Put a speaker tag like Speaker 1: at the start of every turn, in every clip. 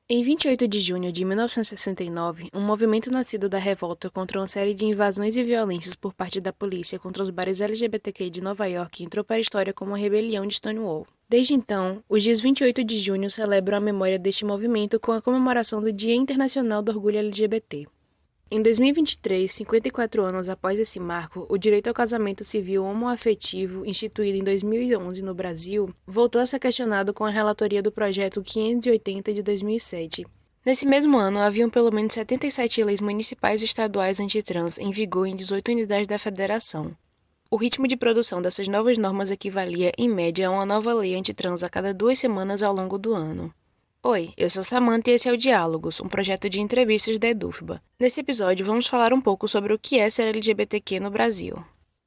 Speaker 1: Em 28 de junho de 1969, um movimento nascido da revolta contra uma série de invasões e violências por parte da polícia contra os bares LGBTQ de Nova York entrou para a história como a Rebelião de Stonewall. Desde então, os dias 28 de junho celebram a memória deste movimento com a comemoração do Dia Internacional do Orgulho LGBT. Em 2023, 54 anos após esse marco, o direito ao casamento civil homoafetivo, instituído em 2011 no Brasil, voltou a ser questionado com a relatoria do projeto 580 de 2007. Nesse mesmo ano, haviam pelo menos 77 leis municipais e estaduais antitrans em vigor em 18 unidades da federação. O ritmo de produção dessas novas normas equivalia, em média, a uma nova lei antitrans a cada 2 semanas ao longo do ano. Oi, eu sou Samantha e esse é o Diálogos, um projeto de entrevistas da Edufba. Nesse episódio, vamos falar um pouco sobre o que é ser LGBTQ no Brasil.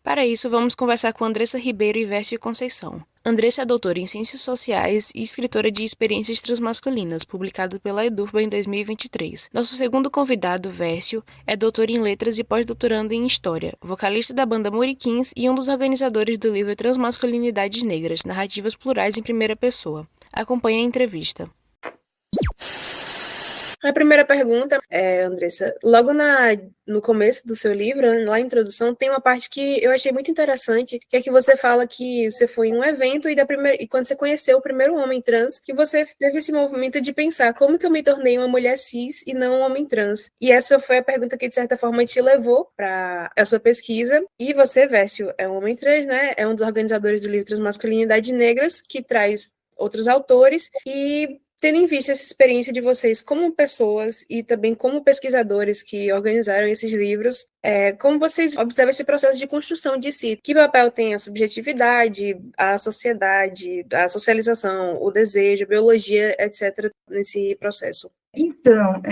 Speaker 1: Para isso, vamos conversar com Andressa Ribeiro e Vércio Conceição. Andressa é doutora em Ciências Sociais e escritora de Experiências Transmasculinas, publicado pela Edufba em 2023. Nosso segundo convidado, Vércio, é doutor em Letras e pós-doutorando em História, vocalista da banda Muriquins e um dos organizadores do livro Transmasculinidades Negras, Narrativas Plurais em Primeira Pessoa. Acompanhe a entrevista. A primeira pergunta Andressa, logo no começo do seu livro, lá na introdução, tem uma parte que eu achei muito interessante, que é que você fala que você foi em um evento e quando você conheceu o primeiro homem trans, que você teve esse movimento de pensar como que eu me tornei uma mulher cis e não um homem trans. E essa foi a pergunta que, de certa forma, te levou para a sua pesquisa. E você, Vércio, é um homem trans, né? É um dos organizadores do livro Transmasculinidades Negras, que traz outros autores e tendo em vista essa experiência de vocês como pessoas e também como pesquisadores que organizaram esses livros, como vocês observam esse processo de construção de si? Que papel tem a subjetividade, a sociedade, a socialização, o desejo, a biologia, etc., nesse processo?
Speaker 2: Então,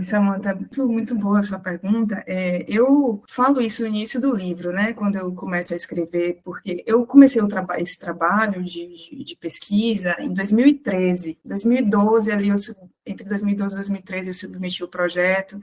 Speaker 2: Samantha, muito boa a sua pergunta. Eu falo isso no início do livro, né, quando eu começo a escrever, porque eu comecei esse trabalho de pesquisa em 2013. 2012, ali, entre 2012 e 2013, eu submeti o projeto.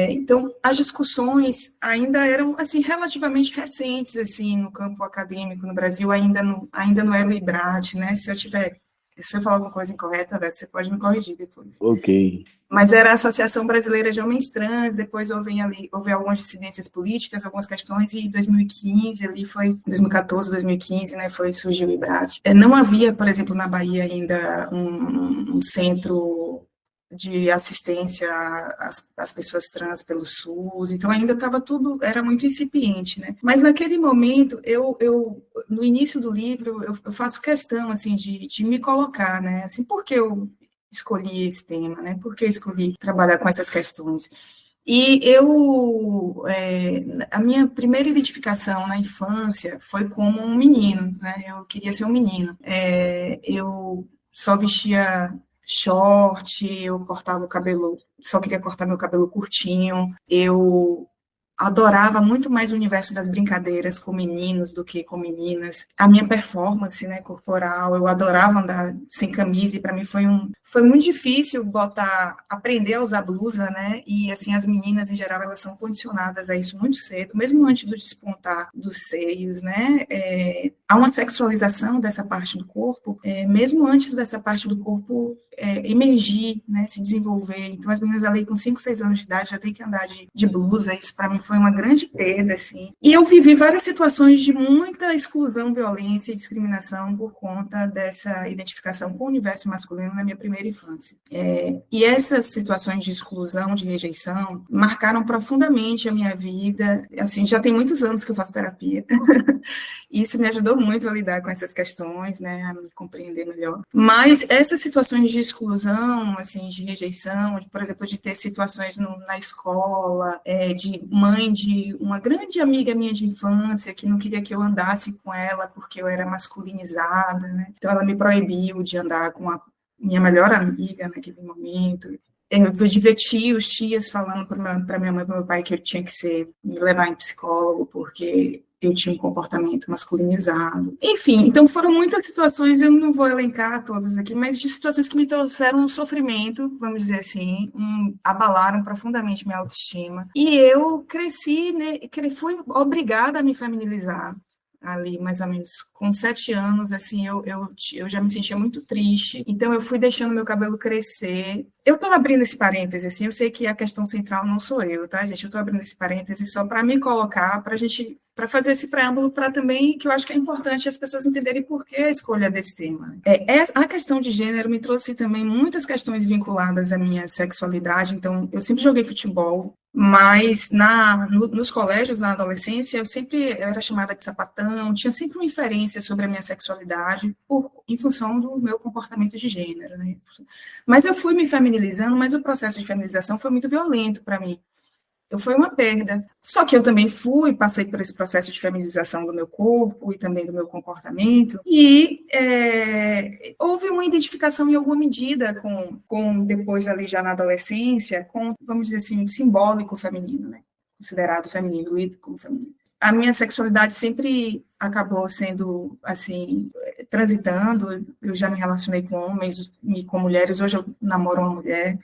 Speaker 2: Então, as discussões ainda eram, assim, relativamente recentes, assim, no campo acadêmico no Brasil, ainda não era o IBRAT, né, se eu falar alguma coisa incorreta, você pode me corrigir depois.
Speaker 3: Ok.
Speaker 2: Mas era a Associação Brasileira de Homens Trans, depois houve algumas dissidências políticas, algumas questões, e em 2015, ali foi, 2014, 2015, né, surgiu o IBRAT. Não havia, por exemplo, na Bahia ainda um centro de assistência às pessoas trans pelo SUS, então ainda estava tudo, era muito incipiente, né? Mas naquele momento, no início do livro, eu faço questão, assim, de me colocar, né? Assim, por que eu escolhi esse tema, né? Por que eu escolhi trabalhar com essas questões? E a minha primeira identificação na infância foi como um menino, né? Eu queria ser um menino. Eu só vestia short, eu cortava o cabelo, só queria cortar meu cabelo curtinho. Eu adorava muito mais o universo das brincadeiras com meninos do que com meninas. A minha performance, né, corporal, eu adorava andar sem camisa, e para mim foi muito difícil aprender a usar blusa, né, e assim, as meninas, em geral, elas são condicionadas a isso muito cedo, mesmo antes do despontar dos seios, né, há uma sexualização dessa parte do corpo, mesmo antes dessa parte do corpo emergir, né, se desenvolver. Então, as meninas ali com 5, 6 anos de idade já têm que andar de blusa, isso para mim foi uma grande perda, assim. E eu vivi várias situações de muita exclusão, violência e discriminação por conta dessa identificação com o universo masculino na minha primeira infância. E essas situações de exclusão, de rejeição, marcaram profundamente a minha vida. Assim, já tem muitos anos que eu faço terapia. Isso me ajudou muito a lidar com essas questões, né, a me compreender melhor. Mas essas situações de exclusão, assim, de rejeição, por exemplo, de ter situações na escola, de mãe de uma grande amiga minha de infância que não queria que eu andasse com ela porque eu era masculinizada, né? Então ela me proibiu de andar com a minha melhor amiga naquele momento. Eu de ver tios, tias falando para minha mãe e para meu pai que eu tinha que me levar em psicólogo porque eu tinha um comportamento masculinizado. Enfim, então foram muitas situações, eu não vou elencar todas aqui, mas de situações que me trouxeram um sofrimento, vamos dizer assim, abalaram profundamente minha autoestima. E eu cresci, né, fui obrigada a me feminilizar. ali mais ou menos com 7 anos, assim, eu já me sentia muito triste, então eu fui deixando meu cabelo crescer. Eu estou abrindo esse parêntese, assim, eu sei que a questão central não sou eu, tá, gente? Eu estou abrindo esse parêntese só para me colocar, para fazer esse preâmbulo, para também, que eu acho que é importante as pessoas entenderem por que a escolha desse tema. A questão de gênero me trouxe também muitas questões vinculadas à minha sexualidade, então eu sempre joguei futebol, mas nos colégios, na adolescência, eu era chamada de sapatão, tinha sempre uma inferência sobre a minha sexualidade em função do meu comportamento de gênero, né? Mas eu fui me feminilizando, mas o processo de feminização foi muito violento para mim. Foi uma perda. Só que eu também passei por esse processo de feminização do meu corpo e também do meu comportamento, e houve uma identificação em alguma medida com depois ali já na adolescência, com, vamos dizer assim, simbólico feminino, né? Considerado feminino, lido como feminino. A minha sexualidade sempre acabou sendo, assim, transitando. Eu já me relacionei com homens e com mulheres, hoje eu namoro uma mulher.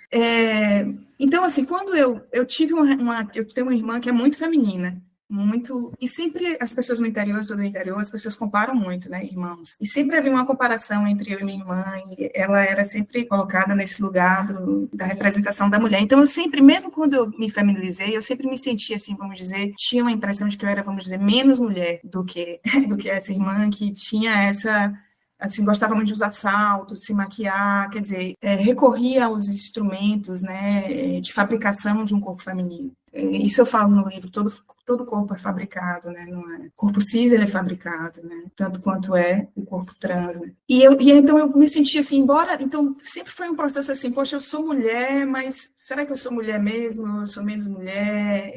Speaker 2: Então, assim, quando eu tive eu tenho uma irmã que é muito feminina, muito, e sempre as pessoas no interior, eu sou do interior, as pessoas comparam muito, né, irmãos, e sempre havia uma comparação entre eu e minha irmã, e ela era sempre colocada nesse lugar da representação da mulher. Então eu sempre, mesmo quando eu me feminilizei, eu sempre me sentia, assim, vamos dizer, tinha uma impressão de que eu era, vamos dizer, menos mulher do que essa irmã que tinha essa, assim, gostava muito de usar saltos, se maquiar, quer dizer, recorria aos instrumentos, né, de fabricação de um corpo feminino. Isso eu falo no livro, todo corpo é fabricado, né? Não é? O corpo cis, ele é fabricado, né? Tanto quanto é o corpo trans, né? E então eu me senti assim, então sempre foi um processo assim, poxa, eu sou mulher, mas será que eu sou mulher mesmo? Eu sou menos mulher?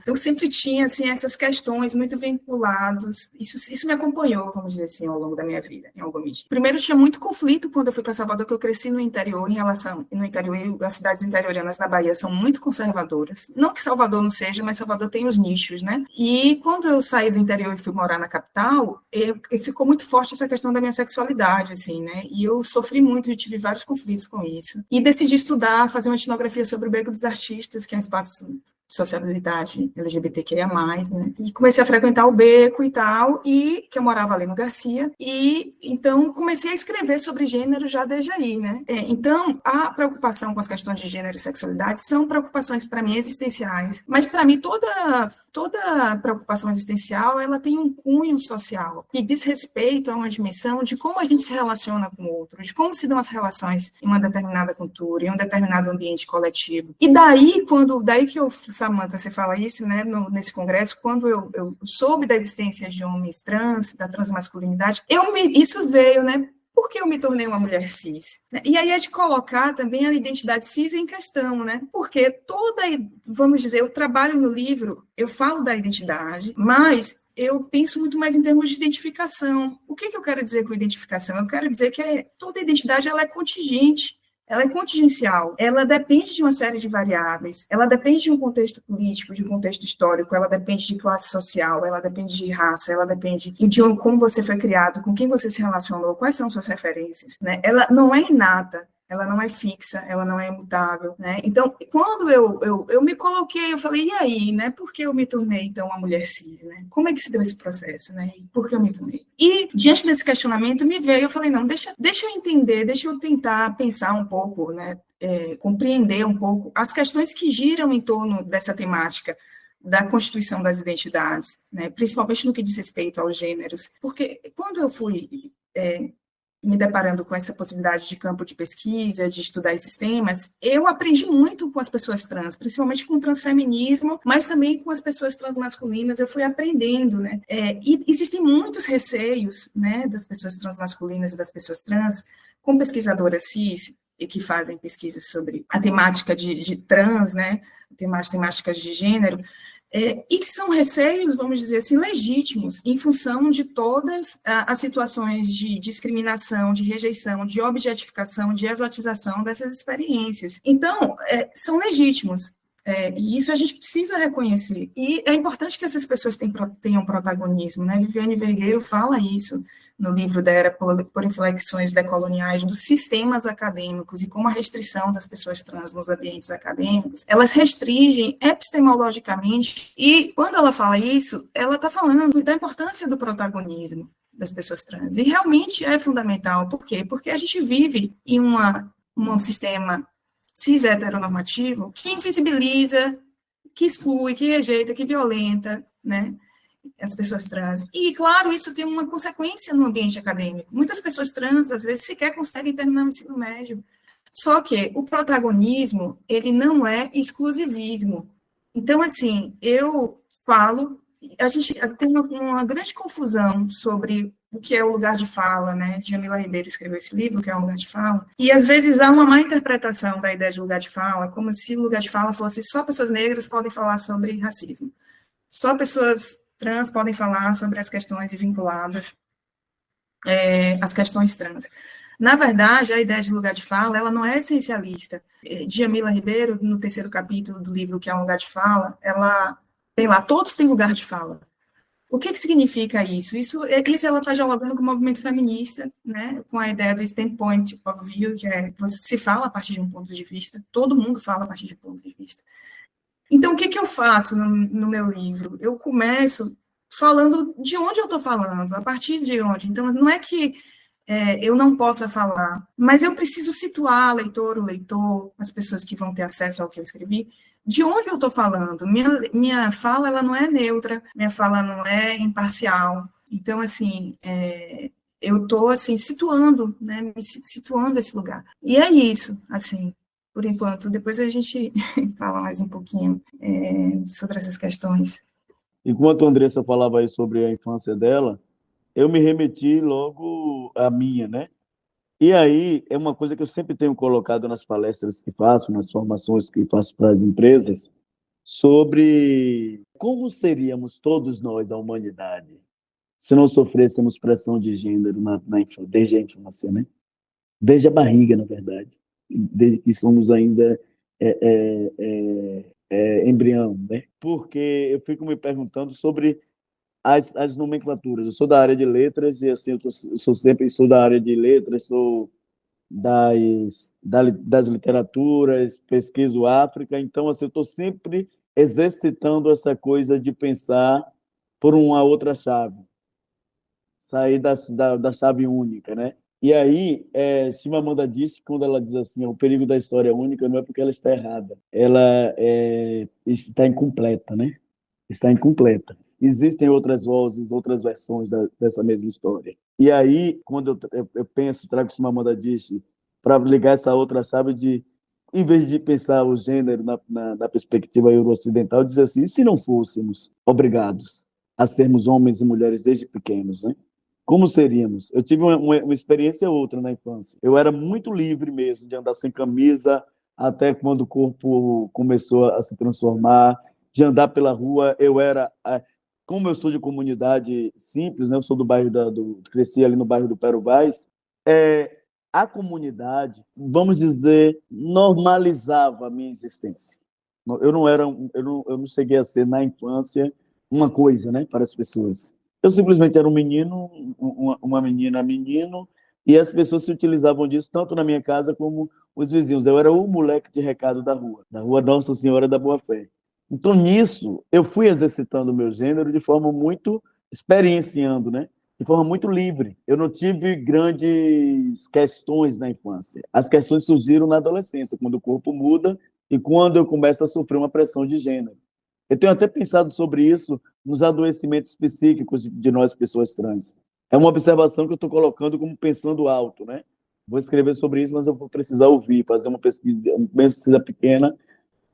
Speaker 2: Então sempre tinha, assim, essas questões muito vinculadas, isso me acompanhou, vamos dizer assim, ao longo da minha vida, em alguma medida. Primeiro tinha muito conflito quando eu fui para Salvador, que eu cresci no interior, no interior, as cidades interiorianas da Bahia são muito conservadoras, não que Salvador não seja, mas Salvador tem os nichos, né? E quando eu saí do interior e fui morar na capital, ficou muito forte essa questão da minha sexualidade, assim, né? E eu sofri muito e tive vários conflitos com isso. E decidi estudar, fazer uma etnografia sobre o Beco dos Artistas, que é um espaço de sociabilidade LGBTQIA+, né? E comecei a frequentar o Beco e tal, e que eu morava ali no Garcia, e então comecei a escrever sobre gênero já desde aí, né? Então, a preocupação com as questões de gênero e sexualidade são preocupações, para mim, existenciais, mas para mim toda preocupação existencial, ela tem um cunho social, que diz respeito a uma dimensão de como a gente se relaciona com o outro, de como se dão as relações em uma determinada cultura, em um determinado ambiente coletivo. E daí que eu, Samantha, você fala isso, né, nesse congresso, quando eu soube da existência de homens trans, da transmasculinidade, isso veio, né, porque eu me tornei uma mulher cis. E aí é de colocar também a identidade cis em questão, né, porque vamos dizer, eu trabalho no livro, eu falo da identidade, mas eu penso muito mais em termos de identificação. O que eu quero dizer com identificação? Eu quero dizer que toda identidade ela é contingente, ela é contingencial, ela depende de uma série de variáveis, ela depende de um contexto político, de um contexto histórico, ela depende de classe social, ela depende de raça, ela depende de como você foi criado, com quem você se relacionou, quais são suas referências, né? Ela não é inata, ela não é fixa, ela não é imutável, né? Então, quando eu me coloquei, eu falei, e aí, né? Por que eu me tornei, então, uma mulher cis, né? Como é que se deu esse processo, né? Por que eu me tornei? E, diante desse questionamento, me veio, eu falei, não, deixa eu entender, deixa eu tentar pensar um pouco, né? Compreender um pouco as questões que giram em torno dessa temática da constituição das identidades, né? Principalmente no que diz respeito aos gêneros, porque quando eu fui me deparando com essa possibilidade de campo de pesquisa, de estudar esses temas, eu aprendi muito com as pessoas trans, principalmente com o transfeminismo, mas também com as pessoas transmasculinas, eu fui aprendendo, né? E existem muitos receios, né, das pessoas transmasculinas e das pessoas trans, com pesquisadoras cis, e que fazem pesquisas sobre a temática de trans, né, temáticas de gênero, e que são receios, vamos dizer assim, legítimos, em função de todas as situações de discriminação, de rejeição, de objetificação, de exotização dessas experiências. Então, são legítimos. E isso a gente precisa reconhecer. E é importante que essas pessoas tenham protagonismo, né? Viviane Vergueiro fala isso no livro dela, por Inflexões Decoloniais, dos sistemas acadêmicos e como a restrição das pessoas trans nos ambientes acadêmicos, elas restringem epistemologicamente, e quando ela fala isso, ela está falando da importância do protagonismo das pessoas trans. E realmente é fundamental. Por quê? Porque a gente vive em um sistema cis heteronormativo que invisibiliza, que exclui, que rejeita, que violenta, né, as pessoas trans. E, claro, isso tem uma consequência no ambiente acadêmico. Muitas pessoas trans, às vezes, sequer conseguem terminar o ensino médio. Só que o protagonismo, ele não é exclusivismo. Então, assim, eu falo, a gente tem uma grande confusão sobre o que é o lugar de fala, né? Djamila Ribeiro escreveu esse livro, o que é o lugar de fala, e às vezes há uma má interpretação da ideia de lugar de fala, como se o lugar de fala fosse só pessoas negras podem falar sobre racismo, só pessoas trans podem falar sobre as questões vinculadas às questões trans. Na verdade, a ideia de lugar de fala, ela não é essencialista. Djamila Ribeiro, no terceiro capítulo do livro, que é um lugar de fala, ela tem lá, todos têm lugar de fala. O que significa isso? Isso ela está dialogando com o movimento feminista, né, com a ideia do standpoint of view, que é você se fala a partir de um ponto de vista, todo mundo fala a partir de um ponto de vista. Então, o que eu faço no meu livro? Eu começo falando de onde eu estou falando, a partir de onde. Então, não é que eu não possa falar, mas eu preciso situar o leitor, as pessoas que vão ter acesso ao que eu escrevi, de onde eu estou falando. Minha fala, ela não é neutra, minha fala não é imparcial. Então, assim, eu estou, assim, situando, né, me situando esse lugar. E é isso, assim, por enquanto. Depois a gente fala mais um pouquinho sobre essas questões.
Speaker 3: Enquanto a Andressa falava aí sobre a infância dela, eu me remeti logo à minha, né? E aí é uma coisa que eu sempre tenho colocado nas palestras que faço, nas formações que faço para as empresas, sobre como seríamos todos nós, a humanidade, se não sofrêssemos pressão de gênero desde a infância, né? Desde a barriga, na verdade, desde que somos ainda embrião, né? Porque eu fico me perguntando sobre as nomenclaturas. Eu sou da área de letras e assim sou da área de letras, sou das literaturas, pesquiso África, então assim eu estou sempre exercitando essa coisa de pensar por uma outra chave, sair da chave única, né? E aí, Chimamanda disse, quando ela diz assim, o perigo da história única não é porque ela está errada, ela está incompleta, né? Está incompleta. Existem outras vozes, outras versões dessa mesma história. E aí, quando eu penso, trago Chimamanda disse, para ligar essa outra chave de, em vez de pensar o gênero na perspectiva euro-ocidental, dizer assim, e se não fôssemos obrigados a sermos homens e mulheres desde pequenos, né? Como seríamos? Eu tive uma experiência outra na infância. Eu era muito livre mesmo, de andar sem camisa, até quando o corpo começou a se transformar, de andar pela rua. Como eu sou de comunidade simples, né? Eu sou do bairro cresci ali no bairro do Pero Vaz, a comunidade, vamos dizer, normalizava a minha existência. Eu não cheguei a ser na infância uma coisa, né, para as pessoas. Eu simplesmente era um menino, uma menina, menino, e as pessoas se utilizavam disso tanto na minha casa como os vizinhos. Eu era o moleque de recado da rua Nossa Senhora da Boa Fé. Então, nisso, eu fui exercitando o meu gênero de forma muito experienciando, né? De forma muito livre. Eu não tive grandes questões na infância. As questões surgiram na adolescência, quando o corpo muda e quando eu começo a sofrer uma pressão de gênero. Eu tenho até pensado sobre isso nos adoecimentos psíquicos de nós, pessoas trans. É uma observação que eu estou colocando como pensando alto, né? Vou escrever sobre isso, mas eu vou precisar ouvir, fazer uma pesquisa pequena.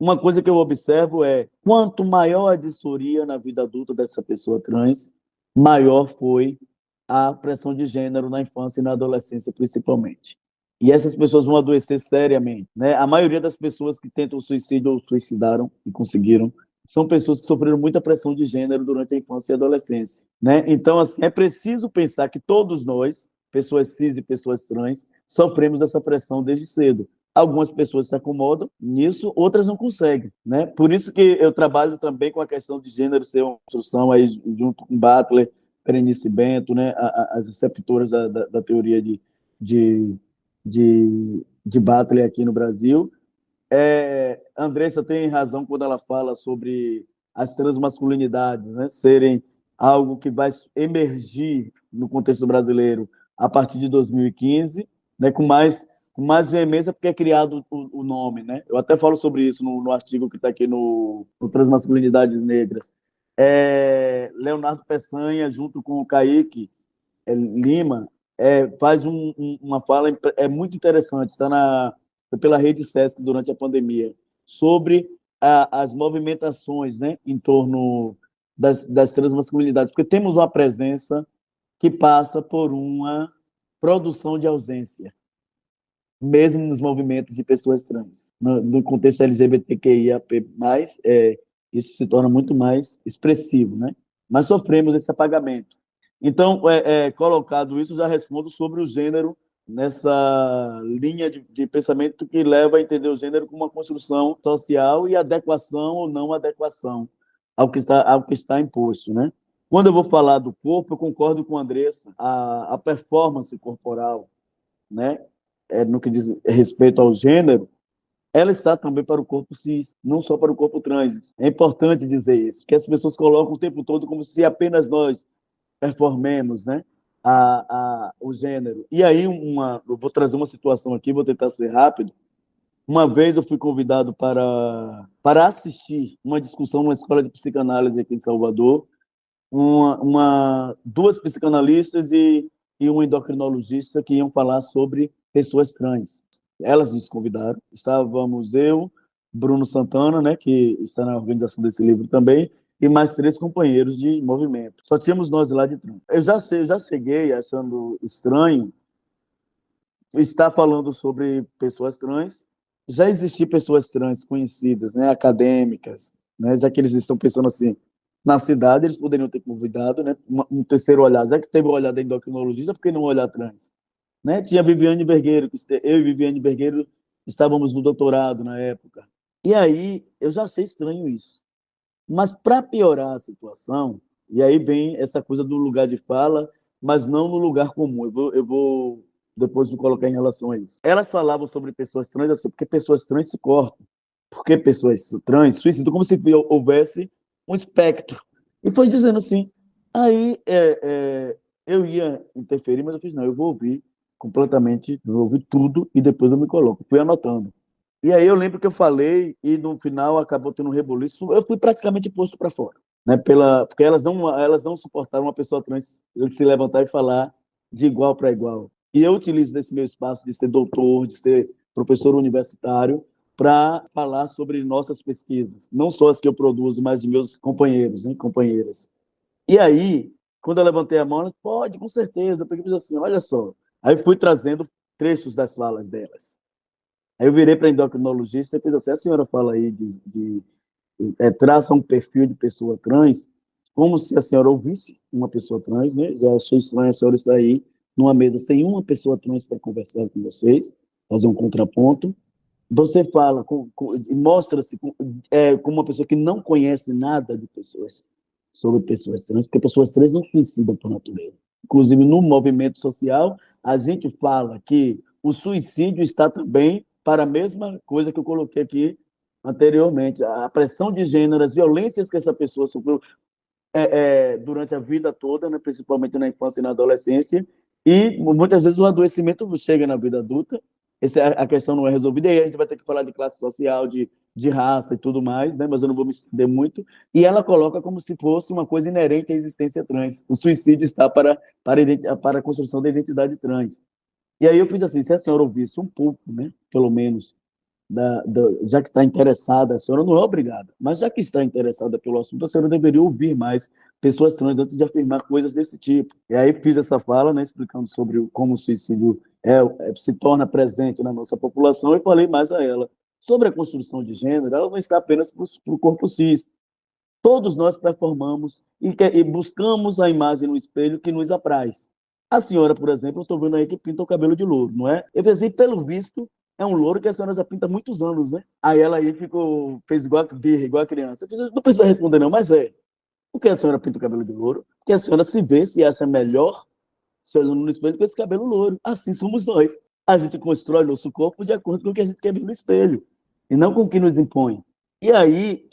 Speaker 3: Uma coisa que eu observo é, quanto maior a disforia na vida adulta dessa pessoa trans, maior foi a pressão de gênero na infância e na adolescência, principalmente. E essas pessoas vão adoecer seriamente, né? A maioria das pessoas que tentam suicídio ou suicidaram e conseguiram são pessoas que sofreram muita pressão de gênero durante a infância e a adolescência, né? Então, assim, é preciso pensar que todos nós, pessoas cis e pessoas trans, sofremos essa pressão desde cedo. Algumas pessoas se acomodam nisso, outras não conseguem, né? Por isso que eu trabalho também com a questão de gênero ser uma construção aí junto com Butler, Berenice Bento, né? As receptoras da teoria de, de Butler aqui no Brasil. Andressa tem razão quando ela fala sobre as transmasculinidades, né, serem algo que vai emergir no contexto brasileiro a partir de 2015, né, com mais veemência, porque é criado o nome. Né? Eu até falo sobre isso no artigo que está aqui no Transmasculinidades Negras. Leonardo Peçanha, junto com o Kaique Lima, faz uma fala muito interessante, está pela Rede Sesc durante a pandemia, sobre as movimentações, né, em torno das transmasculinidades, porque temos uma presença que passa por uma produção de ausência, mesmo nos movimentos de pessoas trans. No contexto LGBTQIAP+, isso se torna muito mais expressivo, né? Mas sofremos esse apagamento. Então, colocado isso, já respondo sobre o gênero nessa linha de pensamento que leva a entender o gênero como uma construção social e adequação ou não adequação ao que está imposto, né? Quando eu vou falar do corpo, eu concordo com a Andressa, a performance corporal, né? No que diz respeito ao gênero, ela está também para o corpo cis, não só para o corpo trans. É importante dizer isso, porque as pessoas colocam o tempo todo como se apenas nós performemos, né, o gênero. E aí, eu vou trazer uma situação aqui, vou tentar ser rápido. Uma vez eu fui convidado para assistir uma discussão numa escola de psicanálise aqui em Salvador, duas psicanalistas e um endocrinologista que iam falar sobre pessoas trans. Elas nos convidaram, estávamos eu, Bruno Santana, né, que está na organização desse livro também, e mais 3 companheiros de movimento. Só tínhamos nós lá de trans. Eu já cheguei achando estranho estar falando sobre pessoas trans. Já existiam pessoas trans conhecidas, né, acadêmicas, né, já que eles estão pensando assim, na cidade eles poderiam ter convidado, né, um terceiro olhar, já que teve o olhar da endocrinologista, por que não olhar trans? Né? Tinha Viviane Vergueiro, eu e Viviane Vergueiro estávamos no doutorado na época. E aí eu já achei estranho isso. Mas para piorar a situação, e aí vem essa coisa do lugar de fala, mas não no lugar comum. Eu vou depois me colocar em relação a isso. Elas falavam sobre pessoas trans, assim, porque pessoas trans se cortam, porque pessoas trans suicidam, como se houvesse um espectro. E foi dizendo assim. Aí eu ia interferir, mas eu fiz, não, eu vou ouvir completamente, vou ouvir tudo e depois eu me coloco. Fui anotando. E aí eu lembro que eu falei e no final acabou tendo um reboliço. Eu fui praticamente posto para fora, né? Porque elas não suportaram uma pessoa trans se levantar e falar de igual para igual. E eu utilizo nesse meu espaço de ser doutor, de ser professor universitário, para falar sobre nossas pesquisas, não só as que eu produzo, mas de meus companheiros, né, companheiras. E aí, quando eu levantei a mão, ela, pode, com certeza. Eu peguei e fiz assim, olha só. Aí fui trazendo trechos das falas delas. Aí eu virei para a endocrinologista e fiz assim, a senhora fala aí traça um perfil de pessoa trans, como se a senhora ouvisse uma pessoa trans, né? Já achei estranho a senhora estar aí numa mesa sem uma pessoa trans para conversar com vocês, fazer um contraponto. Você fala, mostra-se como uma pessoa que não conhece nada de pessoas, sobre pessoas trans, porque pessoas trans não suicidam por natureza. Inclusive, no movimento social, a gente fala que o suicídio está também para a mesma coisa que eu coloquei aqui anteriormente, a pressão de gênero, as violências que essa pessoa sofreu durante a vida toda, né, principalmente na infância e na adolescência, e muitas vezes o adoecimento chega na vida adulta, a questão não é resolvida, e aí a gente vai ter que falar de classe social, de raça e tudo mais, né, mas eu não vou me estender muito, e ela coloca como se fosse uma coisa inerente à existência trans. O suicídio está para a construção da identidade trans. E aí eu fiz assim, se a senhora ouvisse um pouco, né, pelo menos, já que está interessada, a senhora não é obrigada, mas já que está interessada pelo assunto, a senhora deveria ouvir mais pessoas trans antes de afirmar coisas desse tipo. E aí fiz essa fala, né, explicando sobre como o suicídio se torna presente na nossa população, e falei mais a ela. Sobre a construção de gênero, ela não está apenas para o corpo cis. Todos nós performamos e buscamos a imagem no espelho que nos apraz. A senhora, por exemplo, eu estou vendo aí que pinta o cabelo de louro, não é? Eu pensei, pelo visto, é um louro que a senhora já pinta há muitos anos, né? Aí ela aí fez igual a birra, igual a criança. Eu disse, não precisa responder não, mas por que a senhora pinta o cabelo de louro? Porque a senhora se vê, se acha melhor se olhando no espelho com esse cabelo louro. Assim somos nós. A gente constrói nosso corpo de acordo com o que a gente quer ver no espelho, e não com o que nos impõe. E aí,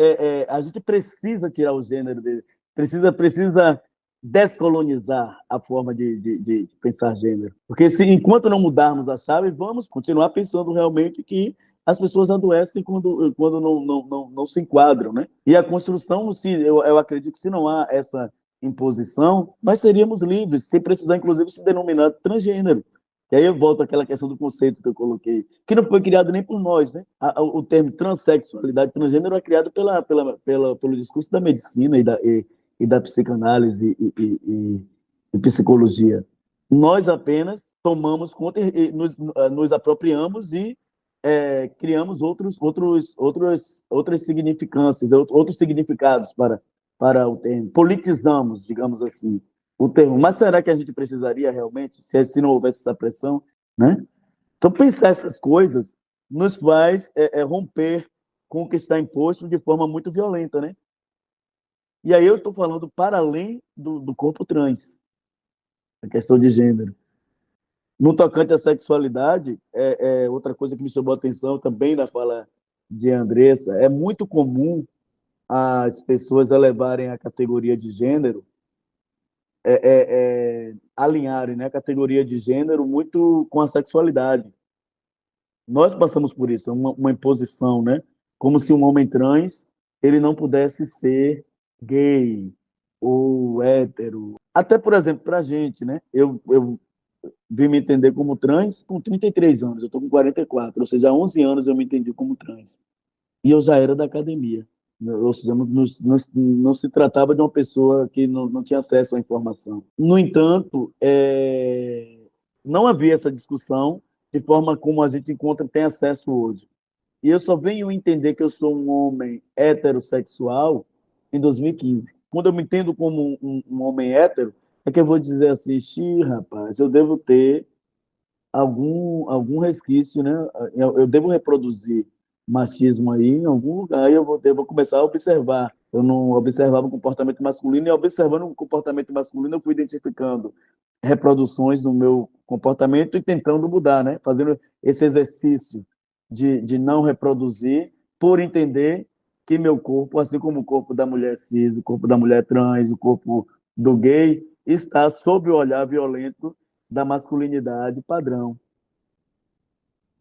Speaker 3: a gente precisa tirar o gênero dele, precisa descolonizar a forma de pensar gênero. Porque enquanto não mudarmos a chave, vamos continuar pensando realmente que as pessoas adoecem quando não se enquadram, né? E a construção, eu acredito que se não há essa imposição, nós seríamos livres, sem precisar, inclusive, se denominar transgênero. E aí eu volto àquela questão do conceito que eu coloquei, que não foi criado nem por nós, né? O termo transexualidade, transgênero é criado pelo discurso da medicina e da psicanálise e psicologia. Nós apenas tomamos conta e nos apropriamos e criamos outras significâncias, outros significados para o termo. Politizamos, digamos assim, o termo. Mas será que a gente precisaria realmente, se não houvesse essa pressão, né? Então, pensar essas coisas nos faz romper com o que está imposto de forma muito violenta, né? E aí eu estou falando para além do corpo trans, a questão de gênero. No tocante à sexualidade, outra coisa que me chamou a atenção também na fala de Andressa, é muito comum as pessoas elevarem a categoria de gênero, alinharem, né, a categoria de gênero muito com a sexualidade. Nós passamos por isso, uma imposição, né? Como se um homem trans ele não pudesse ser gay ou hétero. Até, por exemplo, para a gente, né? Eu vim me entender como trans com 33 anos, eu estou com 44, ou seja, há 11 anos eu me entendi como trans. E eu já era da academia. Ou seja, não se tratava de uma pessoa que não tinha acesso à informação. No entanto, não havia essa discussão de forma como a gente tem acesso hoje. E eu só venho entender que eu sou um homem heterossexual em 2015. Quando eu me entendo como um homem hétero, é que eu vou dizer assim, rapaz, eu devo ter algum resquício, né? Eu devo reproduzir machismo aí em algum lugar e eu vou começar a observar. Eu não observava o comportamento masculino e observando o comportamento masculino eu fui identificando reproduções no meu comportamento e tentando mudar, né? Fazendo esse exercício de não reproduzir por entender que meu corpo, assim como o corpo da mulher cis, o corpo da mulher trans, o corpo do gay, está sob o olhar violento da masculinidade padrão.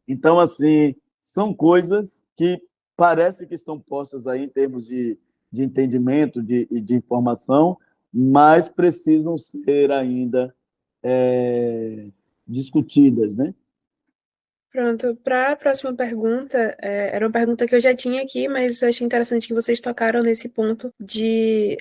Speaker 3: Então, assim, são coisas que parece que estão postas aí em termos de entendimento e de informação, mas precisam ser ainda discutidas, né?
Speaker 1: Pronto, para a próxima pergunta, era uma pergunta que eu já tinha aqui, mas eu achei interessante que vocês tocaram nesse ponto de,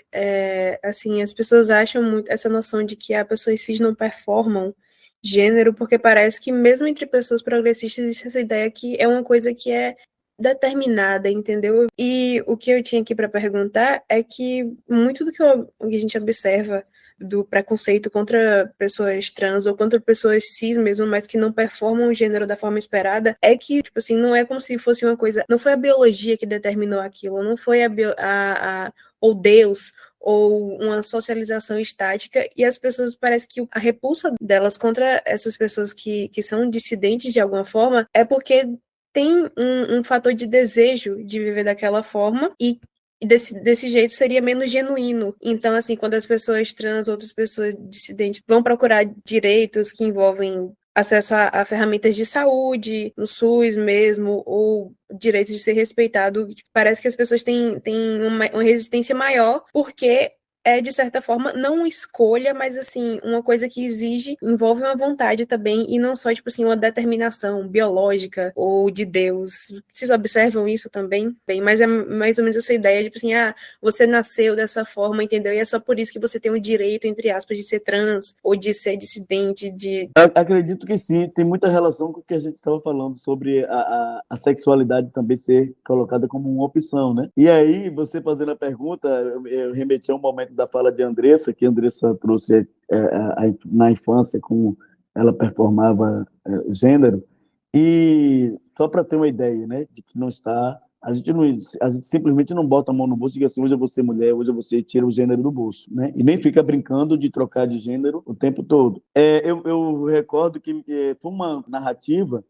Speaker 1: assim, as pessoas acham muito essa noção de que as pessoas cis não performam gênero, porque parece que mesmo entre pessoas progressistas existe essa ideia que é uma coisa que é determinada, entendeu? E o que eu tinha aqui para perguntar é que muito do que a gente observa do preconceito contra pessoas trans ou contra pessoas cis mesmo, mas que não performam o gênero da forma esperada, é que, tipo assim, não é como se fosse uma coisa, não foi a biologia que determinou aquilo, não foi ou Deus, ou uma socialização estática, e as pessoas, parece que a repulsa delas contra essas pessoas que são dissidentes de alguma forma, é porque tem um fator de desejo de viver daquela forma, e desse jeito seria menos genuíno. Então, assim, quando as pessoas trans, outras pessoas dissidentes vão procurar direitos que envolvem acesso a ferramentas de saúde, no SUS mesmo, ou direito de ser respeitado, parece que as pessoas têm uma resistência maior, porque de certa forma, não uma escolha, mas, assim, uma coisa que envolve uma vontade também, e não só, tipo assim, uma determinação biológica ou de Deus. Vocês observam isso também? Bem, mas é mais ou menos essa ideia de, tipo assim, você nasceu dessa forma, entendeu? E é só por isso que você tem o direito, entre aspas, de ser trans, ou de ser dissidente,
Speaker 3: Acredito que sim, tem muita relação com o que a gente estava falando sobre a sexualidade também ser colocada como uma opção, né? E aí, você fazendo a pergunta, eu remeti a um momento da fala de Andressa, que Andressa trouxe na infância como ela performava gênero, E só para ter uma ideia, né, de que não está, a gente simplesmente não bota a mão no bolso e diz assim, hoje eu vou ser mulher, hoje você tira o gênero do bolso, né? E nem fica brincando de trocar de gênero o tempo todo. Eu recordo que foi uma narrativa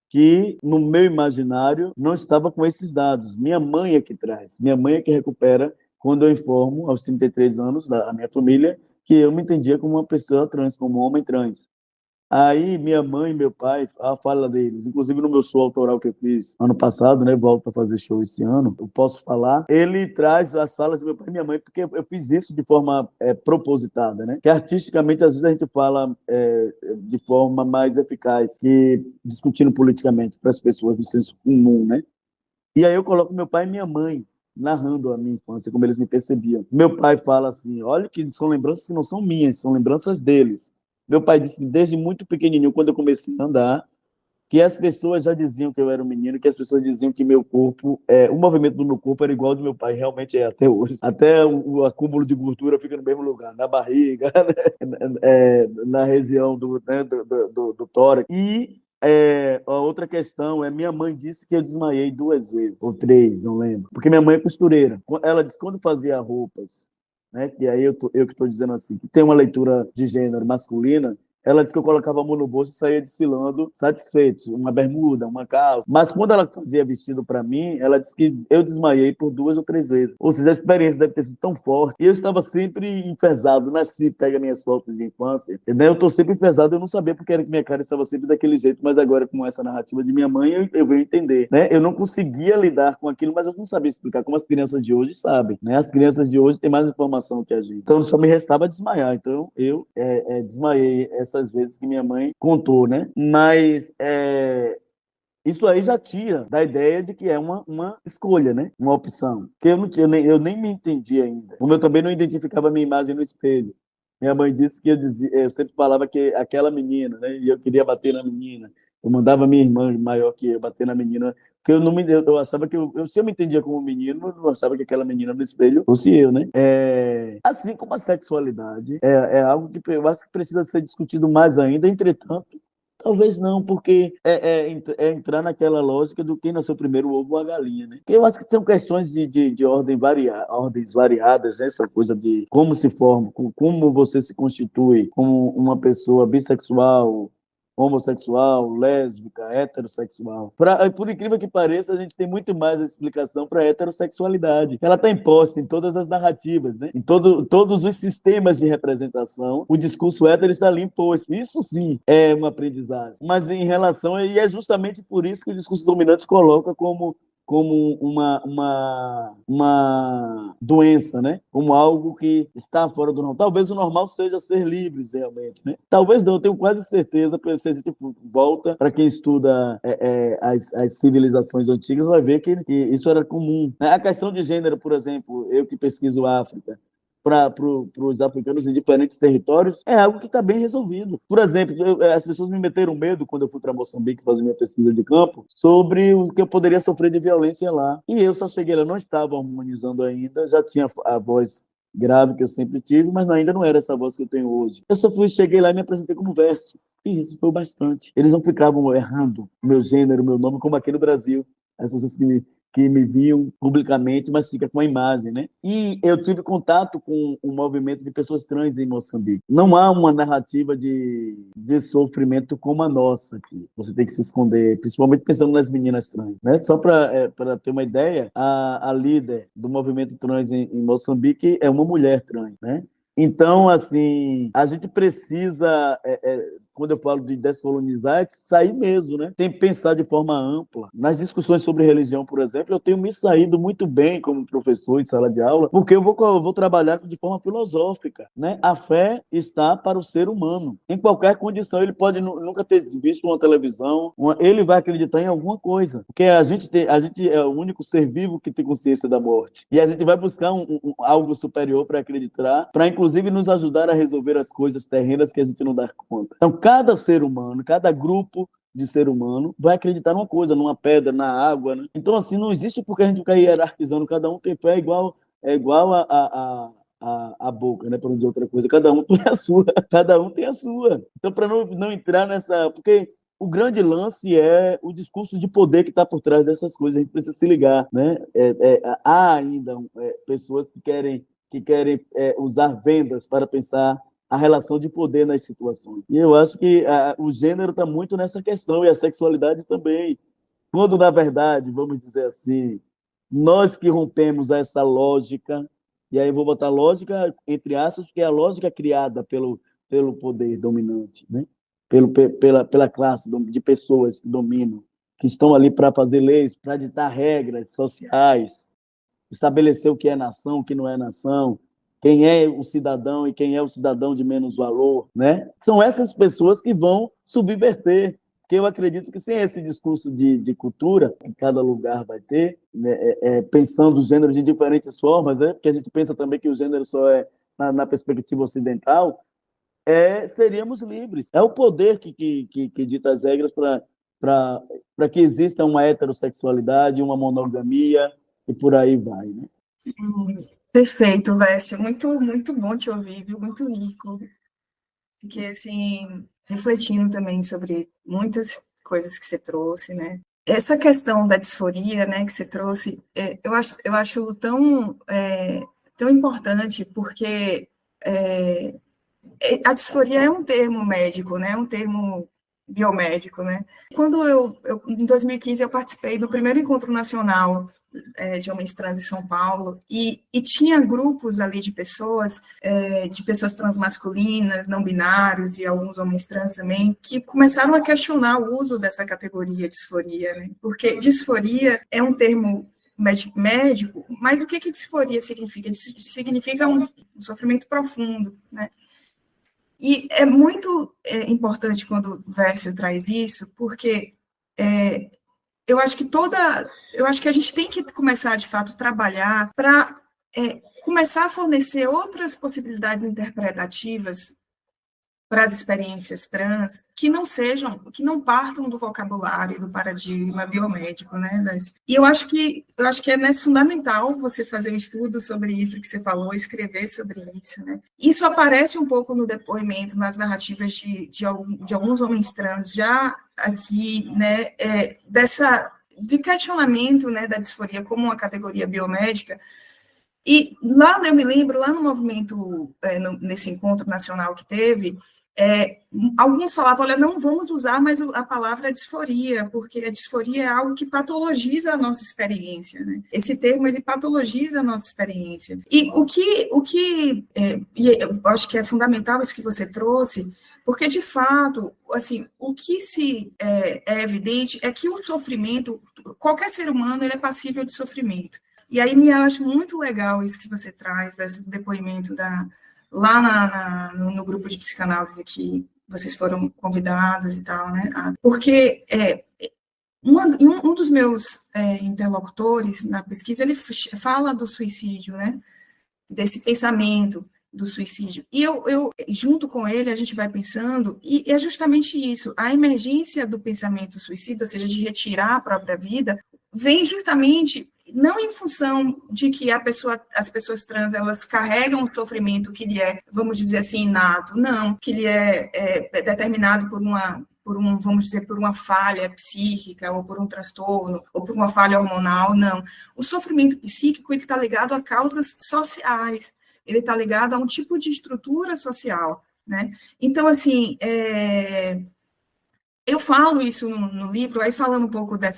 Speaker 3: que no meu imaginário não estava com esses dados. Minha mãe é que traz, minha mãe é que recupera quando eu informo aos 33 anos da minha família que eu me entendia como uma pessoa trans, como um homem trans. Aí minha mãe e meu pai, a fala deles, inclusive no meu show autoral que eu fiz ano passado, né, volto a fazer show esse ano, eu posso falar, ele traz as falas do meu pai e minha mãe, porque eu fiz isso de forma propositada, né, que artisticamente às vezes a gente fala de forma mais eficaz que discutindo politicamente para as pessoas do senso comum, né, e aí eu coloco meu pai e minha mãe narrando a minha infância, como eles me percebiam. Meu pai fala assim, olha que são lembranças que não são minhas, são lembranças deles. Meu pai disse que desde muito pequenininho, quando eu comecei a andar, que as pessoas já diziam que eu era um menino, que as pessoas diziam que meu corpo, o movimento do meu corpo era igual ao do meu pai, realmente é até hoje. Até o acúmulo de gordura fica no mesmo lugar, na barriga, né? Na região do tórax. E a outra questão minha mãe disse que eu desmaiei 2 vezes, ou 3, não lembro. Porque minha mãe é costureira. Ela disse que quando fazia roupas, né, que aí eu que estou dizendo assim, que tem uma leitura de gênero masculina, ela disse que eu colocava a mão no bolso e saía desfilando satisfeito, uma bermuda, uma calça. Mas quando ela fazia vestido para mim, ela disse que eu desmaiei por 2 ou 3 vezes. Ou seja, a experiência deve ter sido tão forte. E eu estava sempre enfesado, nasci, pega minhas fotos de infância. Né? Eu estou sempre enfesado, eu não sabia porque era que minha cara estava sempre daquele jeito, mas agora com essa narrativa de minha mãe, eu venho entender. Né? Eu não conseguia lidar com aquilo, mas eu não sabia explicar como as crianças de hoje sabem. Né? As crianças de hoje têm mais informação que a gente. Então só me restava desmaiar. Então eu desmaiei essas vezes que minha mãe contou, né? Mas isso aí já tira da ideia de que é uma escolha, né? Uma opção. Que eu nem me entendi ainda. Como eu também não identificava a minha imagem no espelho. Minha mãe disse que eu sempre falava que aquela menina, né? E eu queria bater na menina. Eu mandava minha irmã maior que eu bater na menina, porque eu achava que se eu me entendia como menino, eu não achava que aquela menina no espelho fosse eu, né? Assim como a sexualidade é algo que eu acho que precisa ser discutido mais ainda. Entretanto, talvez não, porque é entrar naquela lógica do quem nasceu primeiro, o ovo ou a galinha, né? Porque eu acho que são questões de ordens variadas, né? Essa coisa de como se forma, como você se constitui como uma pessoa bissexual, homossexual, lésbica, heterossexual. Por incrível que pareça, a gente tem muito mais explicação para a heterossexualidade. Ela está imposta em todas as narrativas, né? Em todos os sistemas de representação, o discurso hétero está ali imposto. Isso sim é uma aprendizagem. Mas em relação, e é justamente por isso que o discurso dominante coloca como uma doença, né? Como algo que está fora do normal. Talvez o normal seja ser livres, realmente, né? Talvez não, eu tenho quase certeza, porque se a gente volta, para quem estuda as civilizações antigas, vai ver que isso era comum. A questão de gênero, por exemplo, eu que pesquiso África, para os africanos em diferentes territórios, é algo que está bem resolvido. Por exemplo, as pessoas me meteram medo quando eu fui para Moçambique fazer minha pesquisa de campo sobre o que eu poderia sofrer de violência lá. E eu só cheguei lá, não estava harmonizando ainda, já tinha a voz grave que eu sempre tive, mas ainda não era essa voz que eu tenho hoje. Eu só cheguei lá e me apresentei como verso. E isso foi bastante. Eles não ficavam errando meu gênero, meu nome, como aqui no Brasil. As pessoas que me viam publicamente, mas fica com a imagem, né? E eu tive contato com o movimento de pessoas trans em Moçambique. Não há uma narrativa de sofrimento como a nossa aqui. Você tem que se esconder, principalmente pensando nas meninas trans, né? Só para ter uma ideia, a líder do movimento trans em Moçambique é uma mulher trans, né? Então, assim, a gente precisa, quando eu falo de descolonizar, é sair mesmo, né? Tem que pensar de forma ampla. Nas discussões sobre religião, por exemplo, eu tenho me saído muito bem como professor em sala de aula, porque eu vou trabalhar de forma filosófica, né? A fé está para o ser humano. Em qualquer condição, ele pode nunca ter visto uma televisão, ele vai acreditar em alguma coisa, porque a gente é o único ser vivo que tem consciência da morte. E a gente vai buscar algo superior para acreditar, para inclusive nos ajudar a resolver as coisas terrenas que a gente não dá conta. Então, cada ser humano, cada grupo de ser humano vai acreditar numa coisa, numa pedra, na água, né? Então, assim, não existe porque a gente fica hierarquizando, cada um tem fé igual a boca, né? Para não dizer outra coisa, cada um tem a sua, cada um tem a sua. Então, para não entrar nessa... Porque o grande lance é o discurso de poder que está por trás dessas coisas. A gente precisa se ligar, né? Há ainda pessoas que querem usar vendas para pensar a relação de poder nas situações. E eu acho que o gênero está muito nessa questão, e a sexualidade também. Quando, na verdade, vamos dizer assim, nós que rompemos essa lógica, e aí eu vou botar lógica entre aspas, porque é a lógica criada pelo poder dominante, né? Pela classe de pessoas que dominam, que estão ali para fazer leis, para ditar regras sociais, estabelecer o que é nação, o que não é nação, quem é o cidadão e quem é o cidadão de menos valor, né? São essas pessoas que vão subverter, porque eu acredito que sem esse discurso de cultura, que cada lugar vai ter, né, pensando os gêneros de diferentes formas, né? Porque a gente pensa também que o gênero só é na perspectiva ocidental, seríamos livres. É o poder que dita as regras para que exista uma heterossexualidade, uma monogamia, e por aí vai, né?
Speaker 2: Perfeito, Vécio. Muito, muito bom te ouvir, viu? Muito rico. Fiquei, assim, refletindo também sobre muitas coisas que você trouxe, né? Essa questão da disforia, né, que você trouxe, eu acho tão importante, porque a disforia é um termo médico, né? Um termo biomédico, né? Quando em 2015, eu participei do primeiro encontro nacional de homens trans em São Paulo, e tinha grupos ali de pessoas transmasculinas, não binários e alguns homens trans também, que começaram a questionar o uso dessa categoria disforia, né? Porque disforia é um termo médico, mas o que disforia significa? Significa um sofrimento profundo, né? E é muito importante quando o Vécio traz isso, porque eu acho que a gente tem que começar, de fato, a trabalhar para começar a fornecer outras possibilidades interpretativas para as experiências trans que não partam do vocabulário, do paradigma biomédico, né, Vécio? E eu acho que é fundamental você fazer um estudo sobre isso que você falou, escrever sobre isso, né? Isso aparece um pouco no depoimento, nas narrativas de alguns homens trans já aqui, né, de questionamento, né, da disforia como uma categoria biomédica. E lá, eu me lembro, lá no movimento, nesse encontro nacional que teve, alguns falavam, olha, não vamos usar mais a palavra disforia, porque a disforia é algo que patologiza a nossa experiência, né? Esse termo, ele patologiza a nossa experiência. E e eu acho que é fundamental isso que você trouxe, porque, de fato, assim, o que é evidente é que o sofrimento, qualquer ser humano, ele é passível de sofrimento. E aí me acho muito legal isso que você traz, do depoimento lá no grupo de psicanálise que vocês foram convidados e tal, né? Porque um dos meus interlocutores na pesquisa, ele fala do suicídio, né? Desse pensamento do suicídio. E eu, junto com ele, a gente vai pensando, e é justamente isso, a emergência do pensamento suicida, ou seja, de retirar a própria vida, vem justamente não em função de que as pessoas trans, elas carregam um sofrimento que lhe é, vamos dizer assim, inato, não, que lhe é determinado vamos dizer, por uma falha psíquica, ou por um transtorno, ou por uma falha hormonal, não. O sofrimento psíquico, ele está ligado a causas sociais, ele está ligado a um tipo de estrutura social, né? Então, assim, eu falo isso no livro, aí falando um pouco da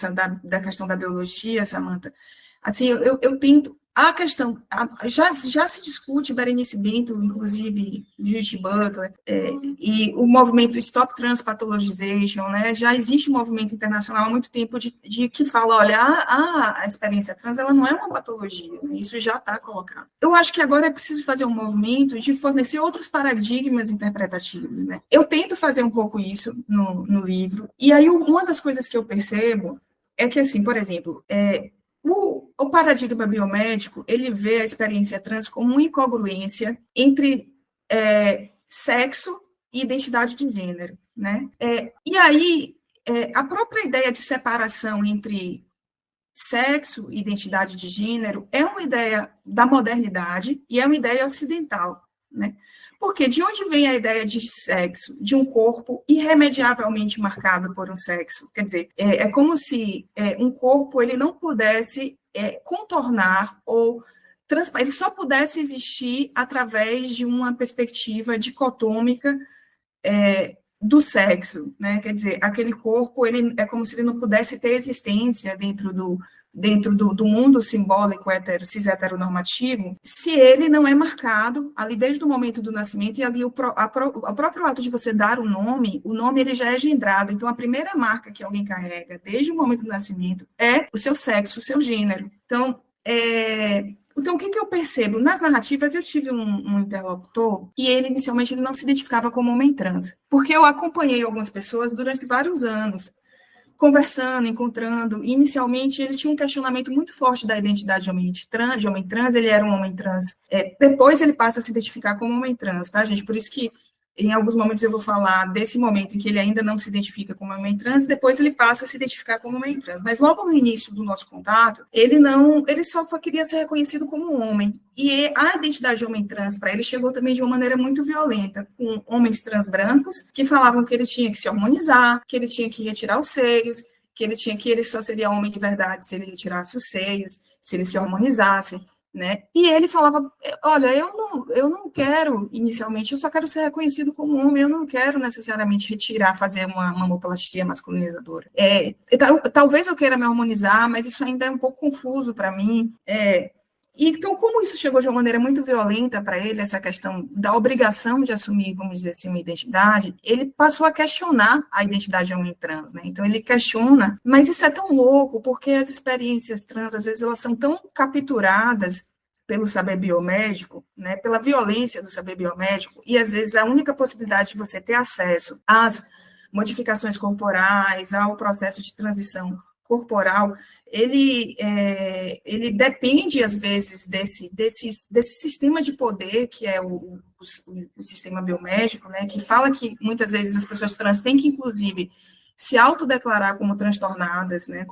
Speaker 2: questão da biologia, Samantha, assim, eu tento, a questão, já se discute, Berenice Bento, inclusive, Judith Butler, e o movimento Stop Trans Pathologization, né, já existe um movimento internacional há muito tempo de que fala, olha, a experiência trans, ela não é uma patologia, né, isso já está colocado. Eu acho que agora é preciso fazer um movimento de fornecer outros paradigmas interpretativos, né. Eu tento fazer um pouco isso no livro, e aí uma das coisas que eu percebo é que, assim, por exemplo, o paradigma biomédico, ele vê a experiência trans como uma incongruência entre sexo e identidade de gênero, né? E aí, a própria ideia de separação entre sexo e identidade de gênero é uma ideia da modernidade e é uma ideia ocidental, né? Porque de onde vem a ideia de sexo? De um corpo irremediavelmente marcado por um sexo. Quer dizer, é como se um corpo ele não pudesse contornar ou ele só pudesse existir através de uma perspectiva dicotômica do sexo, né? Quer dizer, aquele corpo ele é como se ele não pudesse ter existência dentro do mundo simbólico cis heteronormativo, se ele não é marcado ali desde o momento do nascimento, e ali o próprio ato de você dar o nome ele já é engendrado. Então, a primeira marca que alguém carrega desde o momento do nascimento é o seu sexo, o seu gênero. Então, o que eu percebo? Nas narrativas, eu tive um interlocutor e ele, inicialmente, ele não se identificava como homem trans, porque eu acompanhei algumas pessoas durante vários anos, conversando, encontrando, e inicialmente ele tinha um questionamento muito forte da identidade de homem trans, ele era um homem trans, depois ele passa a se identificar como homem trans, tá, gente? Por isso que em alguns momentos eu vou falar desse momento em que ele ainda não se identifica como homem trans, depois ele passa a se identificar como homem trans. Mas logo no início do nosso contato, ele só queria ser reconhecido como um homem. E a identidade de homem trans para ele chegou também de uma maneira muito violenta, com homens trans brancos que falavam que ele tinha que se hormonizar, que ele tinha que retirar os seios, que ele só seria homem de verdade se ele retirasse os seios, se ele se hormonizasse. Né? E ele falava, olha, eu não quero, inicialmente, eu só quero ser reconhecido como homem, eu não quero necessariamente fazer uma mamoplastia masculinizadora. Talvez eu queira me harmonizar, mas isso ainda é um pouco confuso para mim. Então, como isso chegou de uma maneira muito violenta para ele, essa questão da obrigação de assumir, vamos dizer assim, uma identidade, ele passou a questionar a identidade de homem trans, né? Então, ele questiona, mas isso é tão louco, porque as experiências trans, às vezes, elas são tão capturadas pelo saber biomédico, né, pela violência do saber biomédico, e às vezes a única possibilidade de você ter acesso às modificações corporais, ao processo de transição corporal, ele depende, às vezes, desse sistema de poder que é o sistema biomédico, né, que fala que, muitas vezes, as pessoas trans têm que, inclusive, se autodeclarar como transtornadas, né,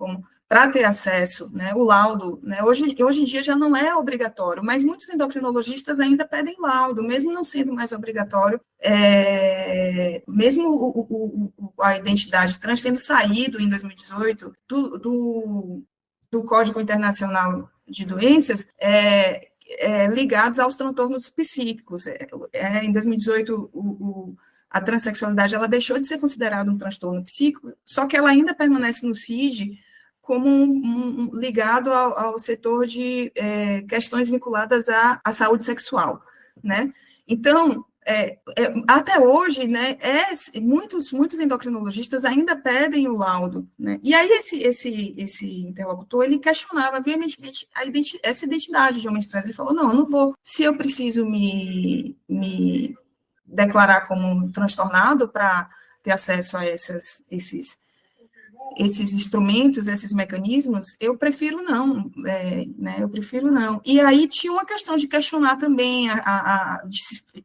Speaker 2: para ter acesso, né, o laudo, né, hoje em dia já não é obrigatório, mas muitos endocrinologistas ainda pedem laudo, mesmo não sendo mais obrigatório, mesmo a identidade trans tendo saído em 2018 do Código Internacional de Doenças, ligados aos transtornos psíquicos. Em 2018, a transexualidade ela deixou de ser considerada um transtorno psíquico, só que ela ainda permanece no CID como ligado ao setor de questões vinculadas à saúde sexual, né? Então, até hoje, né, muitos endocrinologistas ainda pedem o laudo, né? E aí esse interlocutor, ele questionava veementemente essa identidade de homens trans. Ele falou, não, eu não vou, se eu preciso me declarar como transtornado para ter acesso a esses instrumentos, esses mecanismos, eu prefiro não, né, eu prefiro não. E aí tinha uma questão de questionar também, de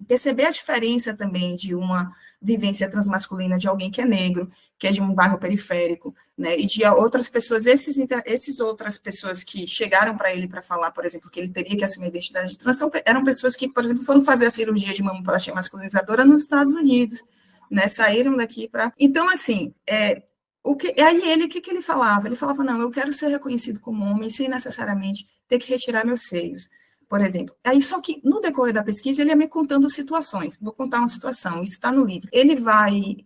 Speaker 2: perceber a diferença também de uma vivência transmasculina de alguém que é negro, que é de um bairro periférico, né, e de outras pessoas, esses outras pessoas que chegaram para ele para falar, por exemplo, que ele teria que assumir a identidade de trans, eram pessoas que, por exemplo, foram fazer a cirurgia de mamoplastia masculinizadora nos Estados Unidos, né, saíram daqui para... Então, assim, o que ele falava? Ele falava, não, eu quero ser reconhecido como homem sem necessariamente ter que retirar meus seios, por exemplo. Aí, só que, no decorrer da pesquisa, ele ia me contando situações. Vou contar uma situação, isso está no livro. Ele vai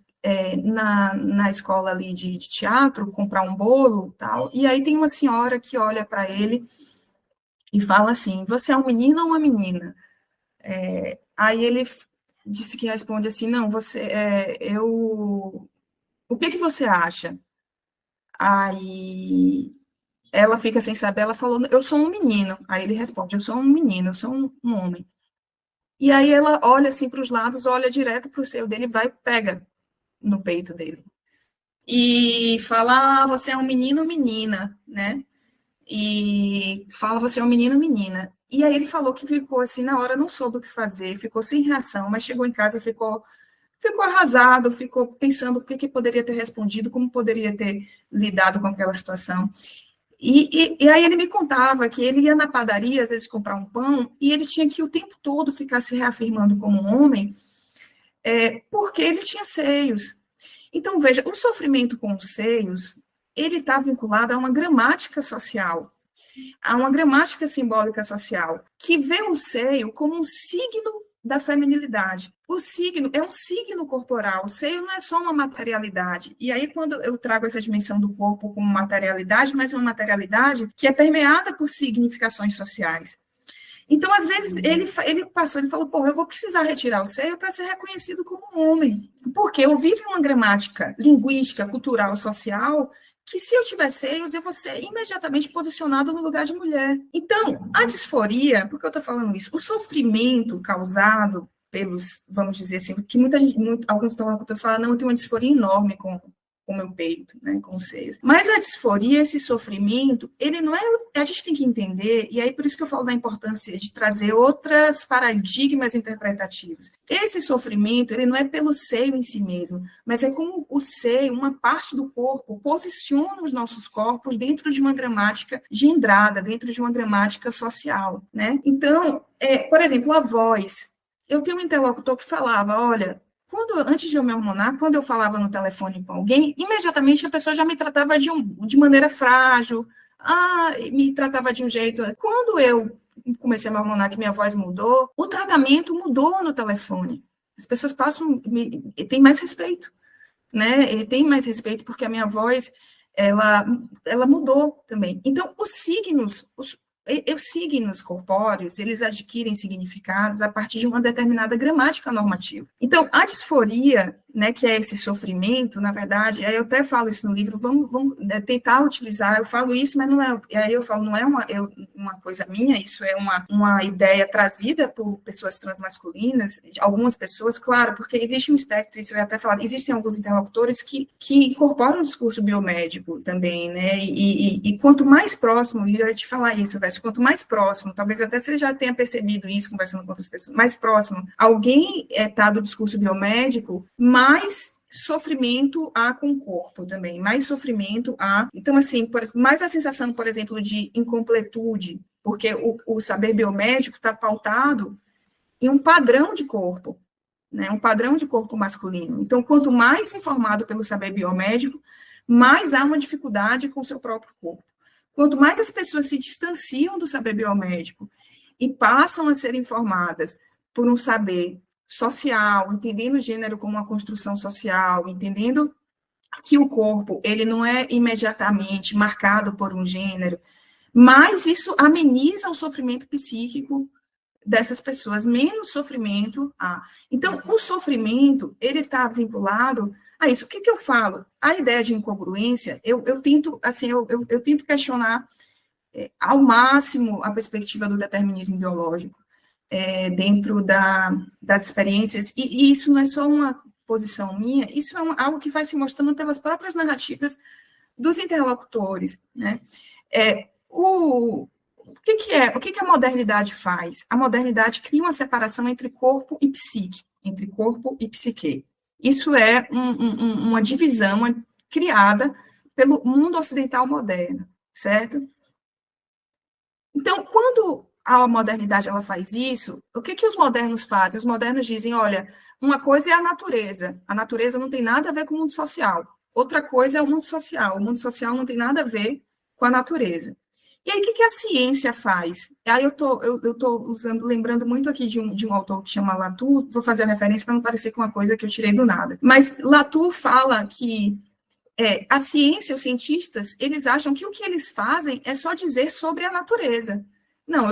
Speaker 2: na escola ali de teatro comprar um bolo, tal, e aí tem uma senhora que olha para ele e fala assim, você é um menino ou uma menina? Aí ele disse que responde assim, não, o que você acha? Aí ela fica sem saber, ela falou, eu sou um menino. Aí ele responde, eu sou um menino, eu sou um homem. E aí ela olha assim para os lados, olha direto para o seio dele, vai e pega no peito dele. E fala, você é um menino ou menina, né? E fala, você é um menino ou menina. E aí ele falou que ficou assim, na hora não soube o que fazer, ficou sem reação, mas chegou em casa e ficou arrasado, ficou pensando o que poderia ter respondido, como poderia ter lidado com aquela situação. E aí ele me contava que ele ia na padaria, às vezes, comprar um pão, e ele tinha que o tempo todo ficar se reafirmando como um homem, porque ele tinha seios. Então, veja, o sofrimento com os seios, ele está vinculado a uma gramática social, a uma gramática simbólica social, que vê o seio como um signo da feminilidade. O signo é um signo corporal, o seio não é só uma materialidade. E aí, quando eu trago essa dimensão do corpo como materialidade, mas uma materialidade que é permeada por significações sociais. Então, às vezes, ele falou, pô, eu vou precisar retirar o seio para ser reconhecido como um homem. Porque eu vivo uma gramática linguística, cultural, social, que se eu tiver seios, eu vou ser imediatamente posicionado no lugar de mulher. Então, a disforia, por que eu estou falando isso? O sofrimento causado pelos, vamos dizer assim, que alguns interlocutores falam, não, eu tenho uma disforia enorme com o meu peito, né, com os seios. Mas a disforia, esse sofrimento, ele não é, a gente tem que entender, e aí por isso que eu falo da importância de trazer outros paradigmas interpretativos. Esse sofrimento, ele não é pelo seio em si mesmo, mas é como o seio, uma parte do corpo, posiciona os nossos corpos dentro de uma gramática gendrada, dentro de uma gramática social, né? Então, por exemplo, a voz. Eu tenho um interlocutor que falava, olha, antes de eu me hormonar, quando eu falava no telefone com alguém, imediatamente a pessoa já me tratava de maneira frágil, me tratava de um jeito. Quando eu comecei a me hormonar, que minha voz mudou, o tratamento mudou no telefone. As pessoas têm mais respeito, né? E tem mais respeito porque a minha voz, ela mudou também. Então, os signos corpóreos, eles adquirem significados a partir de uma determinada gramática normativa. Então, a disforia, né, que é esse sofrimento, na verdade, aí eu até falo isso no livro, vamos tentar utilizar, eu falo isso, mas não é, aí eu falo, não é uma coisa minha, isso é uma ideia trazida por pessoas transmasculinas, algumas pessoas, claro, porque existe um espectro, isso eu ia até falar, existem alguns interlocutores que incorporam o discurso biomédico também, né, e quanto mais próximo, e eu ia te falar isso, quanto mais próximo, talvez até você já tenha percebido isso conversando com outras pessoas, mais próximo alguém está do discurso biomédico, mais sofrimento há com o corpo também, mais sofrimento há. Então, assim, mais a sensação, por exemplo, de incompletude, porque o saber biomédico está pautado em um padrão de corpo, né, um padrão de corpo masculino. Então, quanto mais informado pelo saber biomédico, mais há uma dificuldade com o seu próprio corpo. Quanto mais as pessoas se distanciam do saber biomédico e passam a ser informadas por um saber social, entendendo o gênero como uma construção social, entendendo que o corpo, ele não é imediatamente marcado por um gênero, mas isso ameniza o sofrimento psíquico dessas pessoas, menos sofrimento há. Então, o sofrimento, ele está vinculado a isso. O que eu falo? A ideia de incongruência, eu tento, assim, eu tento questionar ao máximo a perspectiva do determinismo biológico dentro das experiências, e isso não é só uma posição minha, isso é algo que vai se mostrando pelas próprias narrativas dos interlocutores, né? O que a modernidade faz? A modernidade cria uma separação entre corpo e psique, entre corpo e psique. Isso é uma divisão criada pelo mundo ocidental moderno, certo? Então, quando a modernidade ela faz isso, o que os modernos fazem? Os modernos dizem, olha, uma coisa é a natureza não tem nada a ver com o mundo social, outra coisa é o mundo social não tem nada a ver com a natureza. E aí, o que a ciência faz? Aí eu tô lembrando muito aqui de um autor que chama Latour, vou fazer a referência para não parecer com uma coisa que eu tirei do nada. Mas Latour fala que a ciência, os cientistas, eles acham que o que eles fazem é só dizer sobre a natureza. Não,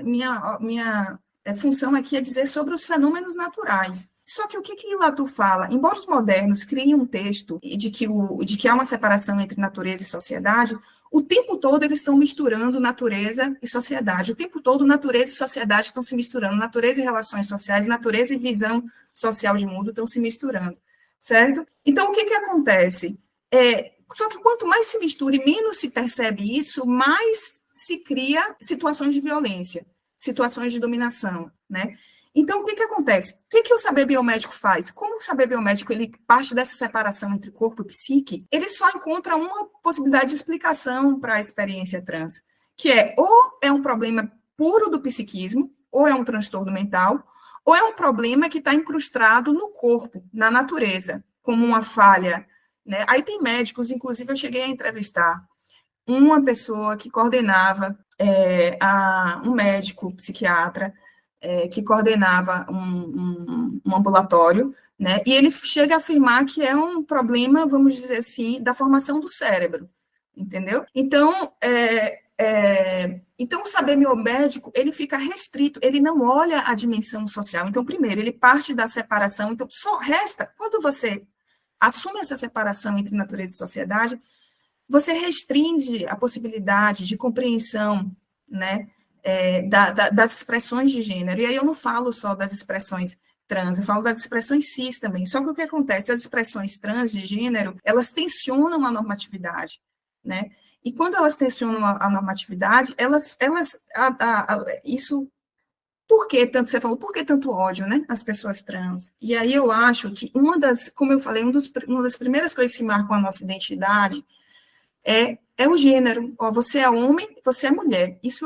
Speaker 2: minha função aqui é dizer sobre os fenômenos naturais. Só que o que Latour fala? Embora os modernos criem um texto de que há uma separação entre natureza e sociedade, o tempo todo eles estão misturando natureza e sociedade. O tempo todo natureza e sociedade estão se misturando. Natureza e relações sociais, natureza e visão social de mundo estão se misturando, certo? Então, o que acontece? Só que quanto mais se mistura e menos se percebe isso, mais se cria situações de violência, situações de dominação, né? Então, o que acontece? O que o saber biomédico faz? Como o saber biomédico ele parte dessa separação entre corpo e psique, ele só encontra uma possibilidade de explicação para a experiência trans, que é ou é um problema puro do psiquismo, ou é um transtorno mental, ou é um problema que está incrustado no corpo, na natureza, como uma falha, né? Aí tem médicos, inclusive eu cheguei a entrevistar uma pessoa que coordenava, um médico psiquiatra, que coordenava um ambulatório, né? E ele chega a afirmar que é um problema, vamos dizer assim, da formação do cérebro, entendeu? Então o saber biomédico, ele fica restrito, ele não olha a dimensão social. Então, primeiro, ele parte da separação, então só resta, quando você assume essa separação entre natureza e sociedade, você restringe a possibilidade de compreensão, né, das expressões de gênero. E aí eu não falo só das expressões trans, eu falo das expressões cis também. Só que o que acontece? As expressões trans de gênero, elas tensionam a normatividade, né? E quando elas tensionam a normatividade, isso... Por que tanto, você falou, por que tanto ódio, né, às pessoas trans? E aí eu acho que como eu falei, uma das primeiras coisas que marcam a nossa identidade é o gênero. Ó, você é homem, você é mulher. Isso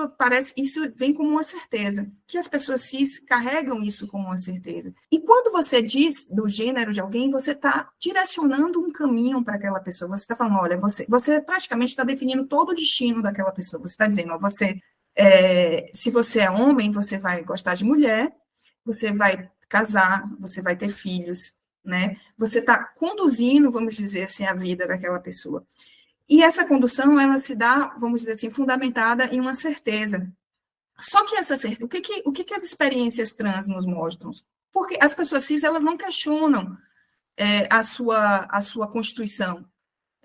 Speaker 2: vem como uma certeza, que as pessoas cis carregam isso como uma certeza. E quando você diz do gênero de alguém, você está direcionando um caminho para aquela pessoa. Você está falando, olha, você praticamente está definindo todo o destino daquela pessoa. Você está dizendo, ó, se você é homem, você vai gostar de mulher, você vai casar, você vai ter filhos, né? Você está conduzindo, vamos dizer assim, a vida daquela pessoa. E essa condução, ela se dá, vamos dizer assim, fundamentada em uma certeza. Só que essa certeza, o que as experiências trans nos mostram? Porque as pessoas cis, elas não questionam a sua constituição,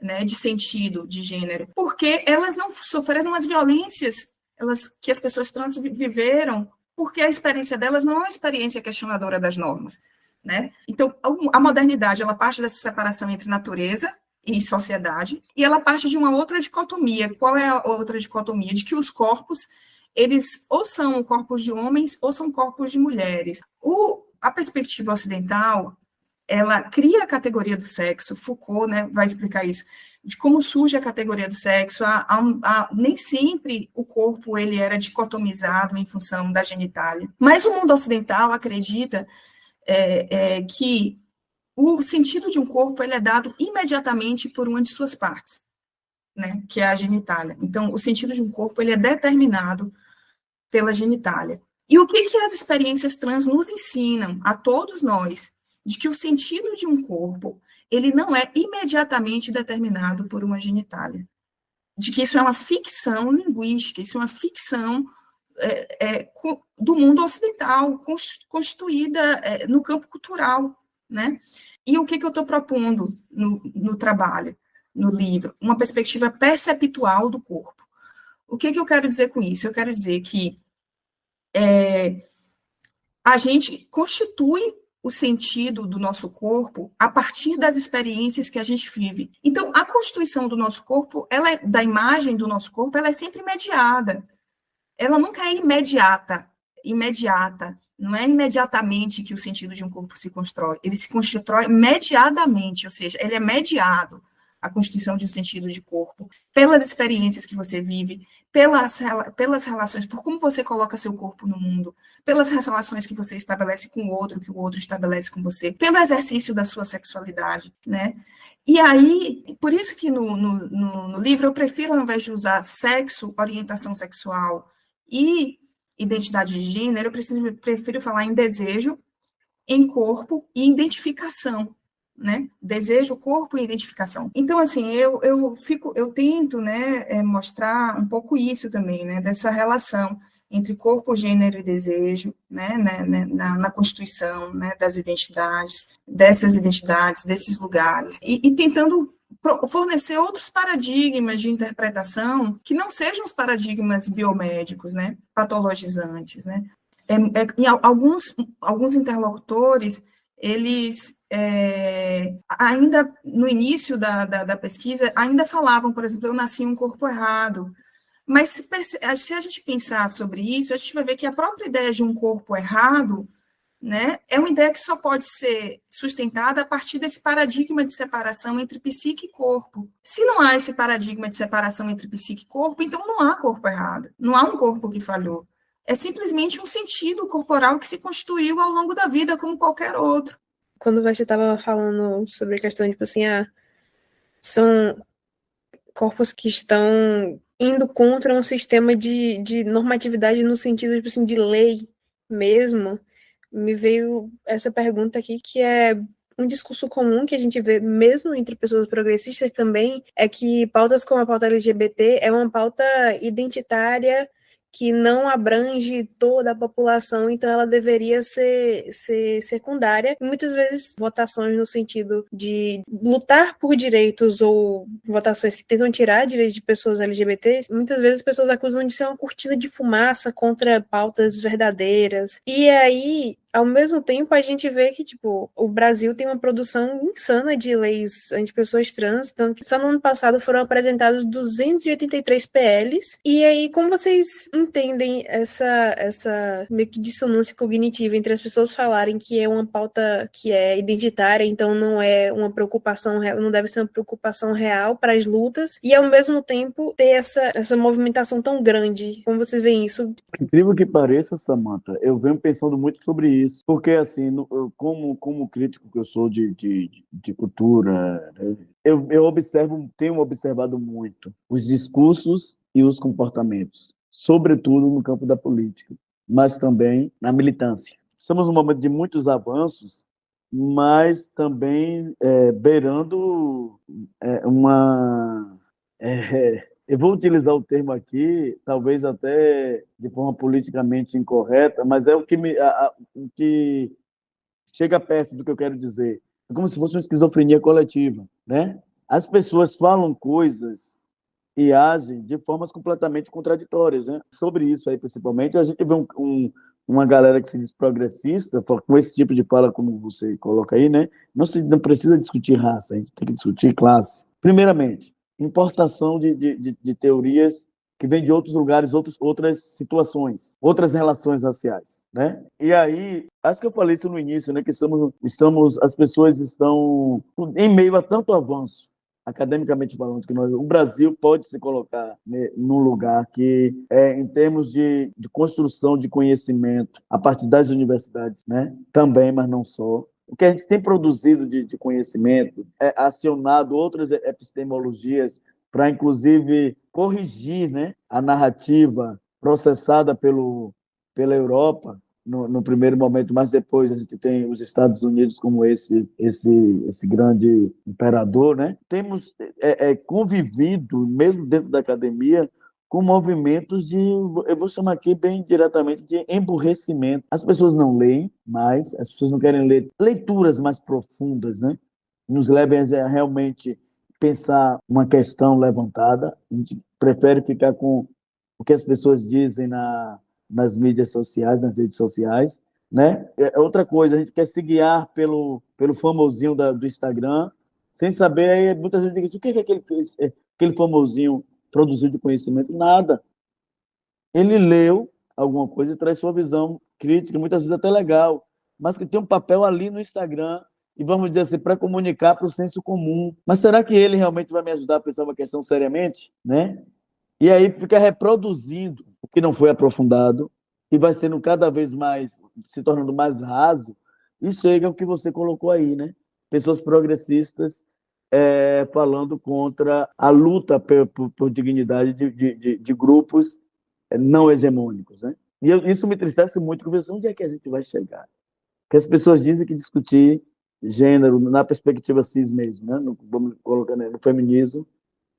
Speaker 2: né, de sentido, de gênero, porque elas não sofreram as violências que as pessoas trans viveram, porque a experiência delas não é uma experiência questionadora das normas, né? Então, a modernidade, ela parte dessa separação entre natureza e sociedade, e ela parte de uma outra dicotomia. Qual é a outra dicotomia? De que os corpos, eles ou são corpos de homens ou são corpos de mulheres. A perspectiva ocidental, ela cria a categoria do sexo, Foucault, né, vai explicar isso, de como surge a categoria do sexo. Nem sempre o corpo ele era dicotomizado em função da genitália, mas o mundo ocidental acredita que o sentido de um corpo ele é dado imediatamente por uma de suas partes, né, que é a genitália. Então, o sentido de um corpo ele é determinado pela genitália. E o que as experiências trans nos ensinam, a todos nós, de que o sentido de um corpo ele não é imediatamente determinado por uma genitália, de que isso é uma ficção linguística, isso é uma ficção do mundo ocidental, constituída no campo cultural, né? E o que eu estou propondo no trabalho, no livro? Uma perspectiva perceptual do corpo. O que eu quero dizer com isso? Eu quero dizer que a gente constitui o sentido do nosso corpo a partir das experiências que a gente vive. Então, a constituição do nosso corpo, da imagem do nosso corpo, ela é sempre mediada. Ela nunca é imediata. Não é imediatamente que o sentido de um corpo se constrói. Ele se constrói mediadamente, ou seja, ele é mediado, a constituição de um sentido de corpo, pelas experiências que você vive, pelas relações, por como você coloca seu corpo no mundo, pelas relações que você estabelece com o outro, que o outro estabelece com você, pelo exercício da sua sexualidade, né? E aí, por isso que no livro eu prefiro, ao invés de usar sexo, orientação sexual e identidade de gênero, eu prefiro falar em desejo, em corpo e identificação, né? Desejo, corpo e identificação. Então, assim, eu tento, né, mostrar um pouco isso também, né, dessa relação entre corpo, gênero e desejo, né, na constituição, né, das identidades, dessas identidades, desses lugares, e tentando fornecer outros paradigmas de interpretação que não sejam os paradigmas biomédicos, né, patologizantes, né. Em alguns interlocutores, eles ainda no início da pesquisa, ainda falavam, por exemplo, eu nasci em um corpo errado, mas se a gente pensar sobre isso, a gente vai ver que a própria ideia de um corpo errado né, é uma ideia que só pode ser sustentada a partir desse paradigma de separação entre psique e corpo. Se não há esse paradigma de separação entre psique e corpo, então não há corpo errado, não há um corpo que falhou. É simplesmente um sentido corporal que se constituiu ao longo da vida como qualquer outro.
Speaker 4: Quando você estava falando sobre a questão de, tipo assim, são corpos que estão indo contra um sistema de normatividade no sentido, tipo assim, de lei mesmo, me veio essa pergunta aqui, que é um discurso comum que a gente vê mesmo entre pessoas progressistas também, é que pautas como a pauta LGBT é uma pauta identitária que não abrange toda a população, então ela deveria ser secundária. E muitas vezes votações no sentido de lutar por direitos ou votações que tentam tirar direitos de pessoas LGBTs, muitas vezes as pessoas acusam de ser uma cortina de fumaça contra pautas verdadeiras. E aí, ao mesmo tempo, a gente vê que, tipo, o Brasil tem uma produção insana de leis anti-pessoas trans, tanto que só no ano passado foram apresentados 283 PLs. E aí, como vocês entendem essa meio que dissonância cognitiva entre as pessoas falarem que é uma pauta que é identitária, então não é uma preocupação real, não deve ser uma preocupação real para as lutas, e ao mesmo tempo ter essa movimentação tão grande? Como vocês veem isso?
Speaker 3: Incrível que pareça, Samantha, eu venho pensando muito sobre isso, porque assim, como crítico que eu sou de cultura, né, eu tenho observado muito os discursos e os comportamentos, sobretudo no campo da política, mas também na militância. Estamos num momento de muitos avanços, mas também beirando uma... eu vou utilizar o termo aqui, talvez até de forma politicamente incorreta, mas é o que chega perto do que eu quero dizer. É como se fosse uma esquizofrenia coletiva, né? As pessoas falam coisas e agem de formas completamente contraditórias, né? Sobre isso aí, principalmente, a gente vê uma galera que se diz progressista, com esse tipo de fala, como você coloca aí, né? Não precisa discutir raça, a gente tem que discutir classe. Primeiramente, importação de teorias que vêm de outros lugares, outras situações, outras relações raciais, né? E aí, acho que eu falei isso no início, né? Que as pessoas estão em meio a tanto avanço, academicamente falando, que o Brasil pode se colocar, né, num lugar que, em termos de construção de conhecimento, a partir das universidades, né, também, mas não só, o que a gente tem produzido de conhecimento, acionado outras epistemologias para, inclusive, corrigir, né, a narrativa processada pela Europa, no primeiro momento, mas depois a gente tem os Estados Unidos como esse grande imperador, né? Temos convivido, mesmo dentro da academia, com movimentos eu vou chamar aqui bem diretamente, de emburrecimento. As pessoas não leem mais, as pessoas não querem ler leituras mais profundas, né? Nos levem a realmente pensar uma questão levantada. A gente prefere ficar com o que as pessoas dizem nas mídias sociais, nas redes sociais, né? Outra coisa, a gente quer se guiar pelo famosinho do Instagram, sem saber, aí muitas vezes diz, o que é aquele famosinho produziu de conhecimento? Nada. Ele leu alguma coisa e traz sua visão crítica, muitas vezes até legal, mas que tem um papel ali no Instagram, e vamos dizer assim, para comunicar para o senso comum. Mas será que ele realmente vai me ajudar a pensar uma questão seriamente, né? E aí fica reproduzindo o que não foi aprofundado e vai sendo cada vez mais, se tornando mais raso, e chega ao que você colocou aí, né? Pessoas progressistas falando contra a luta por dignidade de grupos não hegemônicos, né? E isso me entristece muito, porque onde é que a gente vai chegar? Porque as pessoas dizem que discutir gênero na perspectiva cis mesmo, né? Vamos colocar no feminismo,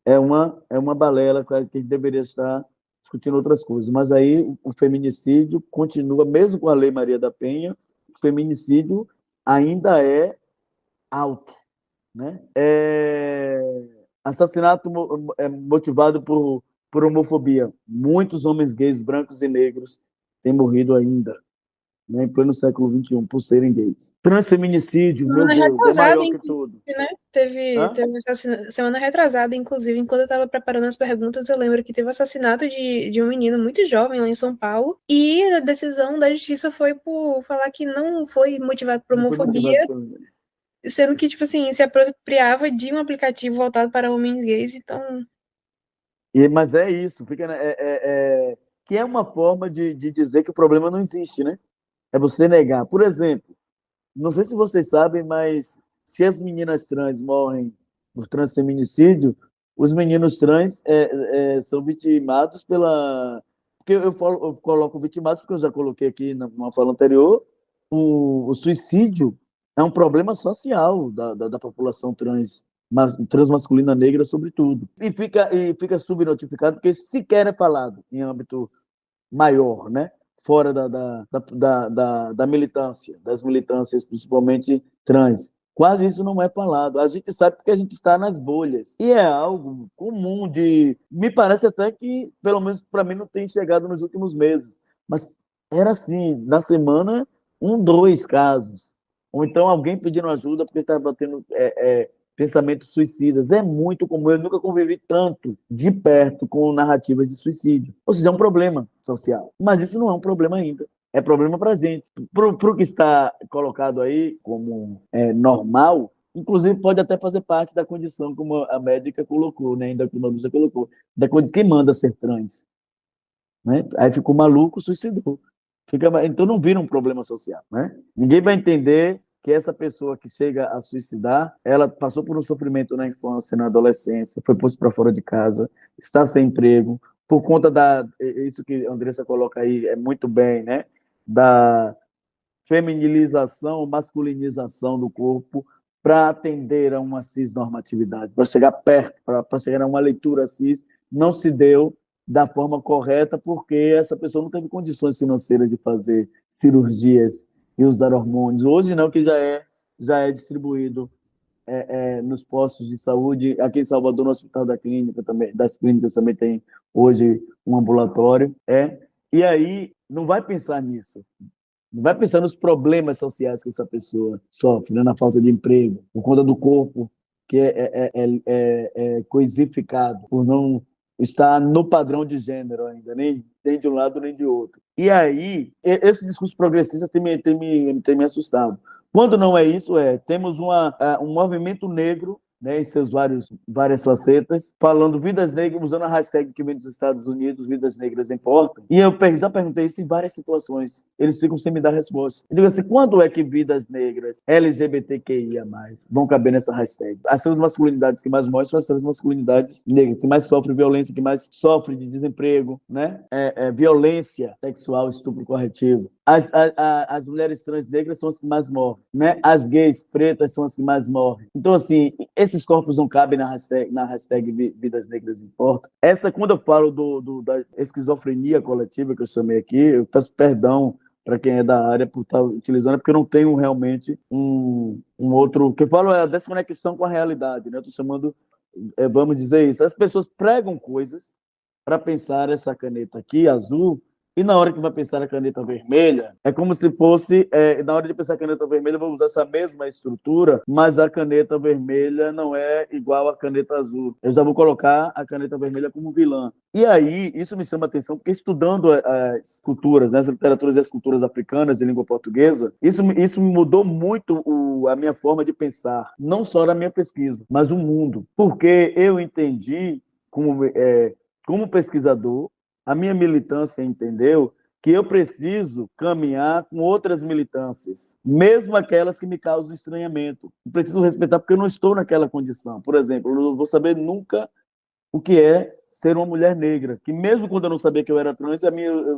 Speaker 3: é uma balela que a gente deveria estar discutindo outras coisas. Mas aí o feminicídio continua, mesmo com a Lei Maria da Penha, o feminicídio ainda é alto, né? Assassinato motivado por homofobia. Muitos homens gays, brancos e negros têm morrido ainda. né, em pleno século XXI, por serem gays. Transfeminicídio, meu
Speaker 4: Semana
Speaker 3: Deus, é
Speaker 4: retrasada,
Speaker 3: maior que
Speaker 4: inclusive,
Speaker 3: tudo.
Speaker 4: né? Teve
Speaker 3: Hã?
Speaker 4: semana retrasada, inclusive, enquanto eu estava preparando as perguntas, eu lembro que teve o assassinato de um menino muito jovem lá em São Paulo, e a decisão da justiça foi por falar que não foi motivado por
Speaker 3: Não foi motivado
Speaker 4: homofobia,
Speaker 3: por...
Speaker 4: sendo que, tipo assim, se apropriava de um aplicativo voltado para homens gays, então...
Speaker 3: Mas é isso, que é uma forma de dizer que o problema não existe, né? É você negar. Por exemplo, não sei se vocês sabem, mas se as meninas trans morrem por transfeminicídio, os meninos trans são vitimados pela. Porque eu coloco vitimados porque eu já coloquei aqui numa fala anterior, o suicídio é um problema social da população transmasculina negra, sobretudo. E fica subnotificado porque isso sequer é falado em âmbito maior, né? Fora da militância, das militâncias, principalmente trans. Quase isso não é falado. A gente sabe porque a gente está nas bolhas. E é algo comum de. Me parece até que, pelo menos para mim, não tem chegado nos últimos meses. Mas era assim, na semana, 2 casos. Ou então alguém pedindo ajuda porque estava tendo pensamentos suicidas. É muito comum. Eu nunca convivi tanto de perto com narrativas de suicídio. Ou seja, é um problema social. Mas isso não é um problema ainda. É problema para a gente. Para o que está colocado aí como normal, inclusive pode até fazer parte da condição, como a médica colocou, né? A endocrinologista colocou, da coisa de quem manda ser trans. Né? Aí ficou maluco, suicidou. Então não vira um problema social. Né? Ninguém vai entender que essa pessoa que chega a suicidar, ela passou por um sofrimento na infância, na adolescência, foi posto para fora de casa, está sem emprego, por conta isso que a Andressa coloca aí é muito bem, né? Da feminilização, masculinização do corpo para atender a uma cisnormatividade, para chegar perto, para chegar a uma leitura cis, não se deu da forma correta porque essa pessoa não teve condições financeiras de fazer cirurgias e usar hormônios. Hoje não, que já é distribuído nos postos de saúde. Aqui em Salvador, no Hospital das Clínicas também tem hoje um ambulatório. E aí não vai pensar nisso. Não vai pensar nos problemas sociais que essa pessoa sofre, né? Na falta de emprego, por conta do corpo que é coisificado, por não estar no padrão de gênero ainda, nem de um lado nem de outro. E aí, esse discurso progressista tem me assustado. Quando não é isso, temos um movimento negro, né, em seus várias facetas, falando vidas negras, usando a hashtag que vem dos Estados Unidos, vidas negras importam. E eu já perguntei isso em várias situações. Eles ficam sem me dar resposta. Eu digo assim, quando é que vidas negras, LGBTQIA+, vão caber nessa hashtag? As transmasculinidades que mais morrem são as transmasculinidades negras, que mais sofrem violência, que mais sofrem de desemprego, né? Violência sexual, estupro corretivo. As mulheres trans negras são as que mais morrem, né? As gays pretas são as que mais morrem. Então, assim, esses corpos não cabem na hashtag Vidas Negras Importam. Quando eu falo da esquizofrenia coletiva que eu chamei aqui, eu peço perdão para quem é da área por estar utilizando, porque eu não tenho realmente um outro... O que eu falo é a desconexão com a realidade, né? Eu estou chamando, vamos dizer isso. As pessoas pregam coisas para pensar essa caneta aqui, azul, e na hora que vai pensar a caneta vermelha, é como se fosse, na hora de pensar a caneta vermelha, vou usar essa mesma estrutura, mas a caneta vermelha não é igual à caneta azul. Eu já vou colocar a caneta vermelha como vilã. E aí, isso me chama a atenção, porque estudando as culturas, né, as literaturas e as culturas africanas de língua portuguesa, isso me mudou muito a minha forma de pensar, não só na minha pesquisa, mas o mundo. Porque eu entendi, como pesquisador, a minha militância entendeu que eu preciso caminhar com outras militâncias, mesmo aquelas que me causam estranhamento. Eu preciso respeitar porque eu não estou naquela condição. Por exemplo, eu não vou saber nunca o que é ser uma mulher negra, que mesmo quando eu não sabia que eu era trans,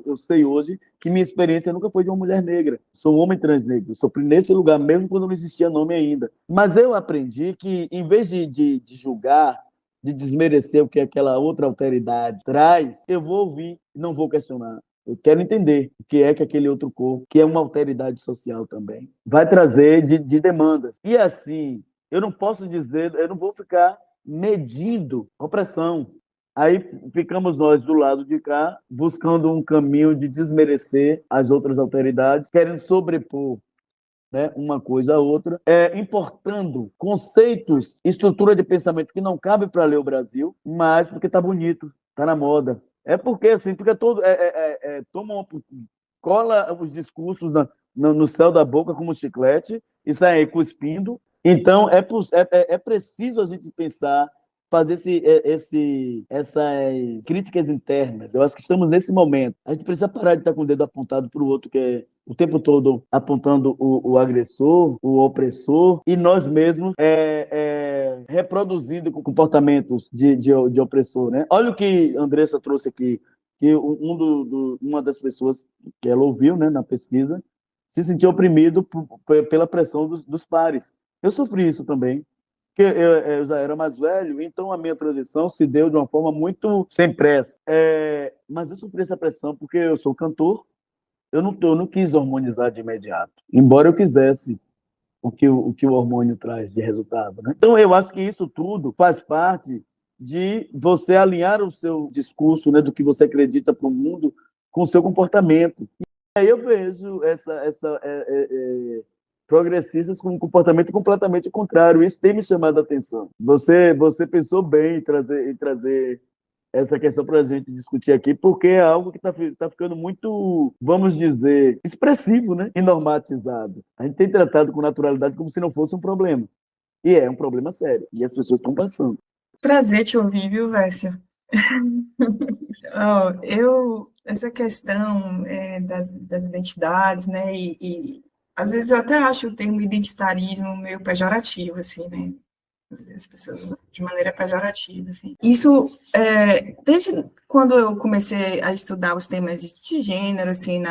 Speaker 3: eu sei hoje que minha experiência nunca foi de uma mulher negra. Sou um homem trans negro, sofri nesse lugar, mesmo quando não existia nome ainda. Mas eu aprendi que, em vez de julgar, de desmerecer o que aquela outra alteridade traz, eu vou ouvir, não vou questionar. Eu quero entender o que é que aquele outro corpo, que é uma alteridade social também, vai trazer de demandas. E assim, eu não posso dizer, eu não vou ficar medindo opressão. Aí ficamos nós do lado de cá, buscando um caminho de desmerecer as outras autoridades, querendo sobrepor, né, uma coisa a outra, importando conceitos, estrutura de pensamento que não cabe para ler o Brasil, mas porque está bonito, está na moda. É porque assim, porque todo toma cola os discursos no céu da boca como chiclete e sai cuspindo. Então é preciso a gente pensar, fazer essas críticas internas. Eu acho que estamos nesse momento. A gente precisa parar de estar com o dedo apontado para o outro, que é o tempo todo apontando o agressor, o opressor, e nós mesmos reproduzindo comportamentos de opressor. Né? Olha o que a Andressa trouxe aqui, que uma das pessoas que ela ouviu, né, na pesquisa se sentiu oprimido pela pressão dos pares. Eu sofri isso também. Porque eu já era mais velho, então a minha transição se deu de uma forma muito sem pressa. Mas eu sofri essa pressão porque eu sou cantor, eu não quis hormonizar de imediato, embora eu quisesse o que o hormônio traz de resultado. Né? Então, eu acho que isso tudo faz parte de você alinhar o seu discurso, né, do que você acredita para o mundo, com o seu comportamento. E aí eu vejo progressistas com um comportamento completamente contrário. Isso tem me chamado a atenção. Você pensou bem em trazer essa questão para a gente discutir aqui, porque é algo que está ficando muito, vamos dizer, expressivo, né? E normatizado. A gente tem tratado com naturalidade como se não fosse um problema. E é um problema sério. E as pessoas estão passando.
Speaker 2: Prazer te ouvir, viu, Vércia? Essa questão das identidades, né? E às vezes eu até acho o termo identitarismo meio pejorativo, assim, né? As pessoas usam de maneira pejorativa, assim. Isso, desde quando eu comecei a estudar os temas de gênero, assim,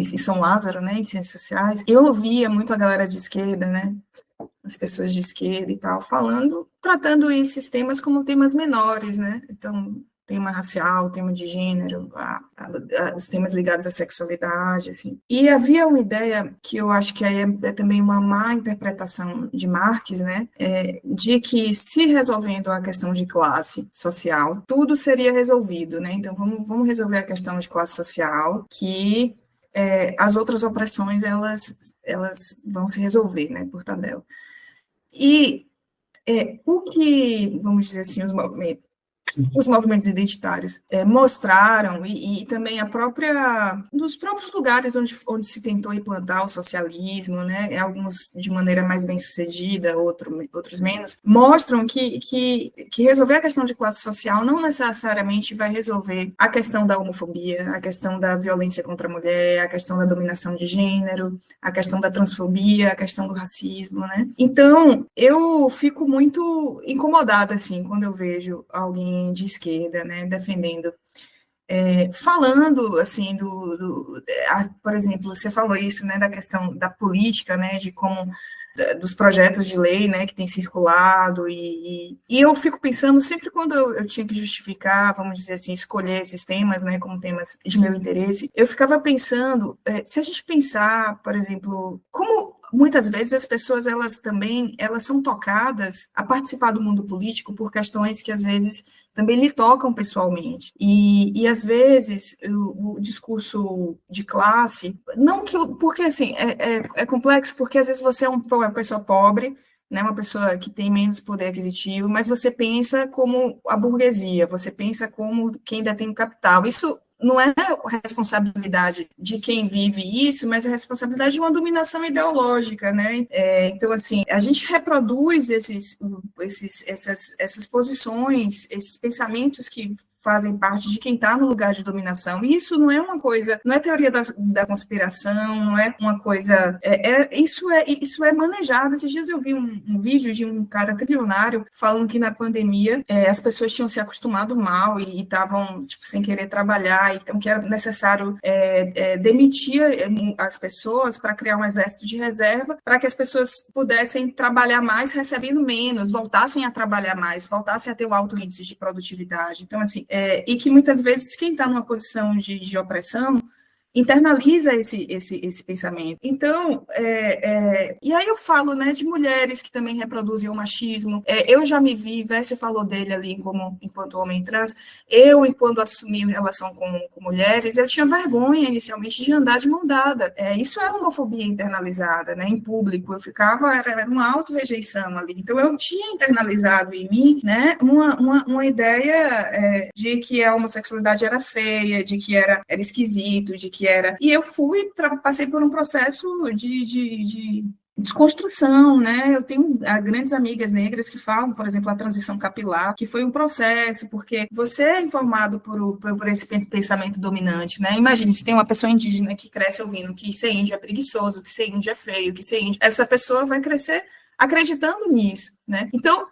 Speaker 2: em São Lázaro, né, em Ciências Sociais, eu ouvia muito a galera de esquerda, né, as pessoas de esquerda e tal, tratando esses temas como temas menores, né, então, tema racial, tema de gênero, os temas ligados à sexualidade, assim. E havia uma ideia que eu acho que aí é também uma má interpretação de Marx, né, de que se resolvendo a questão de classe social, tudo seria resolvido, né, então vamos resolver a questão de classe social, que as outras opressões, elas vão se resolver, né, por tabela. E o que, vamos dizer assim, os movimentos identitários mostraram, e também nos próprios lugares onde se tentou implantar o socialismo, né, alguns de maneira mais bem-sucedida, outros menos, mostram que resolver a questão de classe social não necessariamente vai resolver a questão da homofobia, a questão da violência contra a mulher, a questão da dominação de gênero, a questão da transfobia, a questão do racismo, né? Então, eu fico muito incomodada, assim, quando eu vejo alguém de esquerda, né, defendendo, falando, assim, por exemplo, você falou isso, né, da questão da política, né, de como, dos projetos de lei, né, que tem circulado, e eu fico pensando, sempre quando eu tinha que justificar, vamos dizer assim, escolher esses temas, né, como temas de meu interesse, eu ficava pensando, se a gente pensar, por exemplo, como muitas vezes as pessoas, elas são tocadas a participar do mundo político por questões que, às vezes, também lhe tocam pessoalmente. E às vezes, o discurso de classe, porque, assim, é complexo, porque, às vezes, você é uma pessoa pobre, né, uma pessoa que tem menos poder aquisitivo, mas você pensa como a burguesia, você pensa como quem detém o capital. Isso não é responsabilidade de quem vive isso, mas é responsabilidade de uma dominação ideológica, né? Então, assim, a gente reproduz essas posições, esses pensamentos que fazem parte de quem está no lugar de dominação. E isso não é uma coisa, não é teoria da conspiração, não é uma coisa... Isso é manejado. Esses dias eu vi um vídeo de um cara trilionário falando que na pandemia as pessoas tinham se acostumado mal e estavam, tipo, sem querer trabalhar, então que era necessário demitir as pessoas para criar um exército de reserva, para que as pessoas pudessem trabalhar mais recebendo menos, voltassem a trabalhar mais, voltassem a ter um alto índice de produtividade. Então, assim, e que muitas vezes quem está numa posição de opressão, internaliza esse pensamento. Então, e aí eu falo, né, de mulheres que também reproduzem o machismo. Eu já me vi, Vécio falou dele ali enquanto homem trans, eu, enquanto assumi relação com mulheres, eu tinha vergonha inicialmente de andar de mão dada. Isso é homofobia internalizada, né, em público. Eu ficava, era uma auto-rejeição ali. Então, eu tinha internalizado em mim, né, uma ideia de que a homossexualidade era feia, de que era esquisito, de que era... E eu passei por um processo de desconstrução, né? Eu tenho grandes amigas negras que falam, por exemplo, a transição capilar, que foi um processo, porque você é informado por esse pensamento dominante, né? Imagine, se tem uma pessoa indígena que cresce ouvindo que ser índio é preguiçoso, que ser índio é feio, que ser índio... Essa pessoa vai crescer acreditando nisso, né? Então,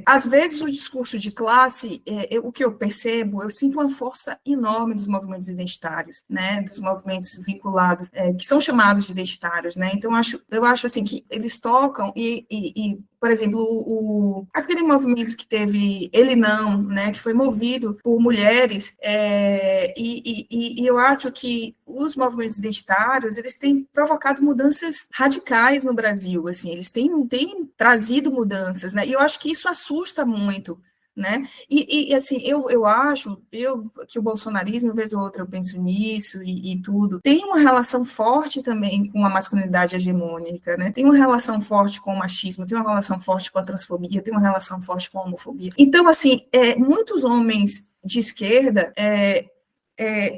Speaker 2: às vezes o discurso de classe, o que eu percebo, eu sinto uma força enorme dos movimentos identitários, né? Dos movimentos vinculados, que são chamados de identitários, né? Então, eu acho assim que eles tocam por exemplo, aquele movimento que teve Ele Não, né, que foi movido por mulheres, e eu acho que os movimentos identitários, eles têm provocado mudanças radicais no Brasil, assim, eles têm trazido mudanças, né, e eu acho que isso assusta muito, né, assim, eu acho que o bolsonarismo, uma vez ou outra eu penso nisso e tudo, tem uma relação forte também com a masculinidade hegemônica, né, tem uma relação forte com o machismo, tem uma relação forte com a transfobia, tem uma relação forte com a homofobia. Então, assim, muitos homens de esquerda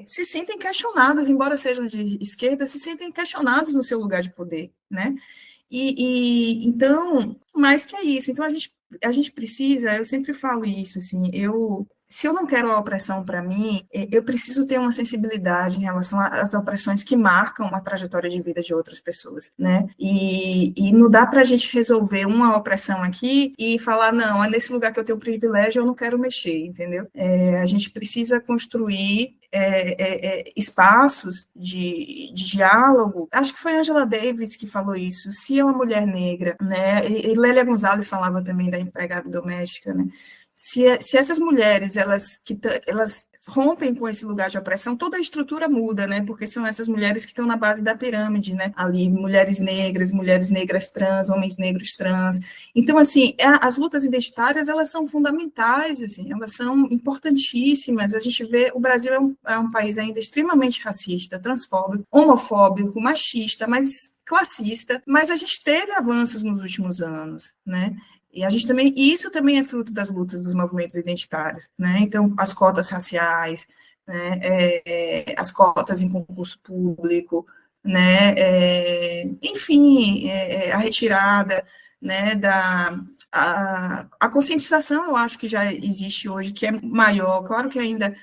Speaker 2: se sentem questionados, embora sejam de esquerda, se sentem questionados no seu lugar de poder, né, então, mais que é isso, então a gente precisa, eu sempre falo isso, assim, se eu não quero a opressão para mim, eu preciso ter uma sensibilidade em relação às opressões que marcam a trajetória de vida de outras pessoas, né? E não dá para a gente resolver uma opressão aqui e falar, não, é nesse lugar que eu tenho privilégio, eu não quero mexer, entendeu? A gente precisa construir espaços de diálogo. Acho que foi Angela Davis que falou isso. Se é uma mulher negra, né? E Lélia Gonzalez falava também da empregada doméstica, né? Se essas mulheres elas rompem com esse lugar de opressão, toda a estrutura muda, né? Porque são essas mulheres que estão na base da pirâmide, né? Ali, mulheres negras trans, homens negros trans. Então, assim, as lutas identitárias, elas são fundamentais, assim, elas são importantíssimas. A gente vê, o Brasil é um país ainda extremamente racista, transfóbico, homofóbico, machista, mas classista, mas a gente teve avanços nos últimos anos, né? E isso também é fruto das lutas dos movimentos identitários, né? Então, as cotas raciais, né? As cotas em concurso público, né? Enfim, a retirada, né? A conscientização, eu acho que já existe hoje, que é maior. Claro que ainda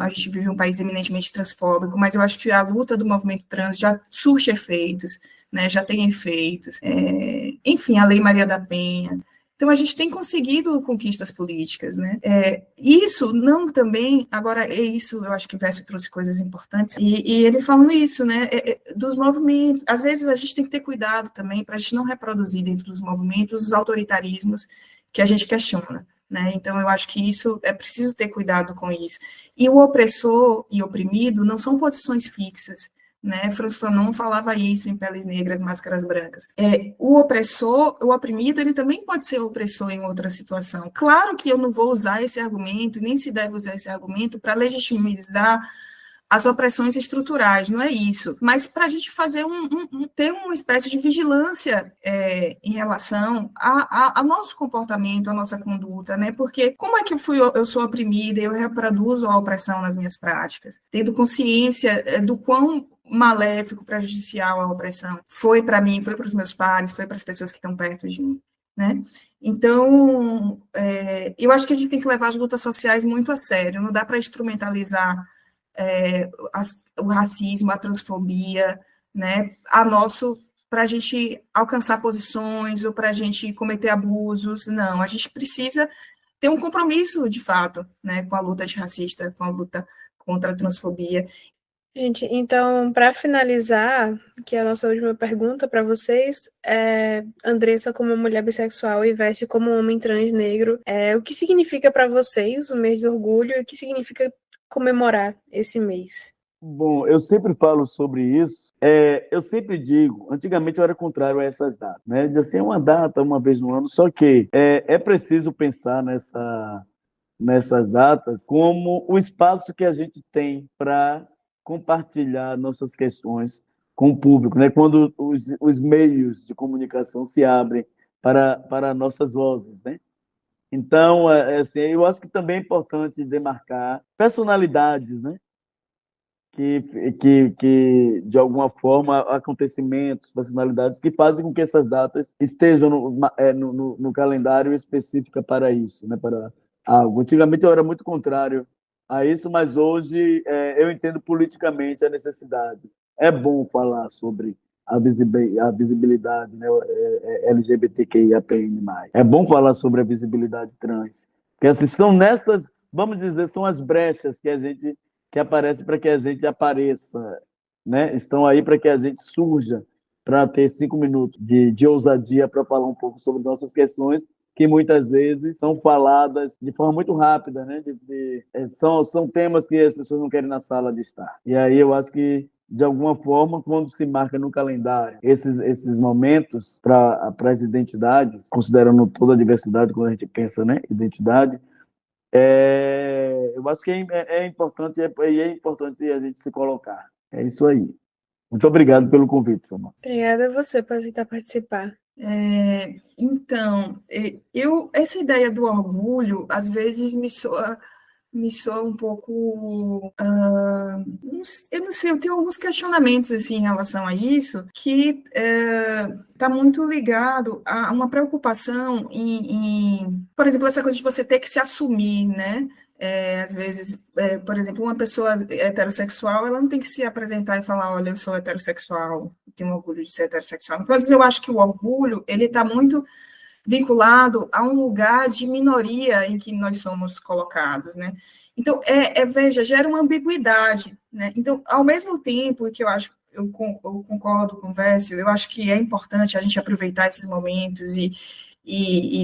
Speaker 2: a gente vive um país eminentemente transfóbico, mas eu acho que a luta do movimento trans já surte efeitos, né, já tem efeitos. Enfim, a Lei Maria da Penha. Então, a gente tem conseguido conquistas políticas, né? Isso não também, agora, isso eu acho que Vécio trouxe coisas importantes, e ele falando isso, né, dos movimentos. Às vezes a gente tem que ter cuidado também para a gente não reproduzir dentro dos movimentos os autoritarismos que a gente questiona. Né? Então, eu acho que isso é preciso ter cuidado com isso. E o opressor e oprimido não são posições fixas. Né? Franz Fanon falava isso em Peles Negras, Máscaras Brancas. O opressor, o oprimido, ele também pode ser opressor em outra situação. Claro que eu não vou usar esse argumento, nem se deve usar esse argumento para legitimizar as opressões estruturais, não é isso, mas para a gente fazer ter uma espécie de vigilância em relação a nosso comportamento, a nossa conduta, né? Porque como é que eu sou oprimida e eu reproduzo a opressão nas minhas práticas, tendo consciência do quão maléfico, prejudicial a opressão foi para mim, foi para os meus pares, foi para as pessoas que estão perto de mim. Né? Então, eu acho que a gente tem que levar as lutas sociais muito a sério, não dá para instrumentalizar o racismo, a transfobia, né, para a gente alcançar posições ou para a gente cometer abusos, não, a gente precisa ter um compromisso, de fato, né, com a luta antirracista, com a luta contra a transfobia.
Speaker 4: Gente, então, para finalizar, que é a nossa última pergunta para vocês, Andressa como mulher bissexual e Veste como homem trans negro, o que significa para vocês o mês do orgulho e o que significa comemorar esse mês?
Speaker 3: Bom, eu sempre falo sobre isso. Eu sempre digo, antigamente eu era contrário a essas datas, né? De assim, uma data uma vez no ano, só que é preciso pensar nessas datas como o espaço que a gente tem para compartilhar nossas questões com o público, né? Quando os meios de comunicação se abrem para nossas vozes, né? Então, assim, eu acho que também é importante demarcar personalidades, né? De alguma forma, acontecimentos, personalidades que fazem com que essas datas estejam no calendário específico para isso, né? Para algo. Antigamente eu era muito contrário a isso, mas hoje eu entendo politicamente a necessidade. É bom falar sobre a visibilidade, né? LGBTQIAPN+. É bom falar sobre a visibilidade trans, porque assim, são nessas, vamos dizer, são as brechas que aparece para que a gente apareça, né? Estão aí para que a gente surja, para ter 5 minutos de ousadia para falar um pouco sobre nossas questões, que muitas vezes são faladas de forma muito rápida, né? São temas que as pessoas não querem na sala de estar. E aí eu acho que, de alguma forma, quando se marca no calendário esses momentos para as identidades, considerando toda a diversidade, quando a gente pensa, né, identidade, eu acho que é importante, é importante a gente se colocar. É isso aí. Muito obrigado pelo convite, Samara.
Speaker 4: Obrigada a você por aceitar participar.
Speaker 2: Então, essa ideia do orgulho, às vezes me soa um pouco, eu não sei, eu tenho alguns questionamentos assim, em relação a isso, que está muito ligado a uma preocupação por exemplo, essa coisa de você ter que se assumir, né? Às vezes, por exemplo, uma pessoa heterossexual, ela não tem que se apresentar e falar, olha, eu sou heterossexual, tenho orgulho de ser heterossexual. Então, às vezes, eu acho que o orgulho, ele está muito vinculado a um lugar de minoria em que nós somos colocados, né? Então, veja, gera uma ambiguidade, né? Então, ao mesmo tempo que eu concordo com o Vécio, eu acho que é importante a gente aproveitar esses momentos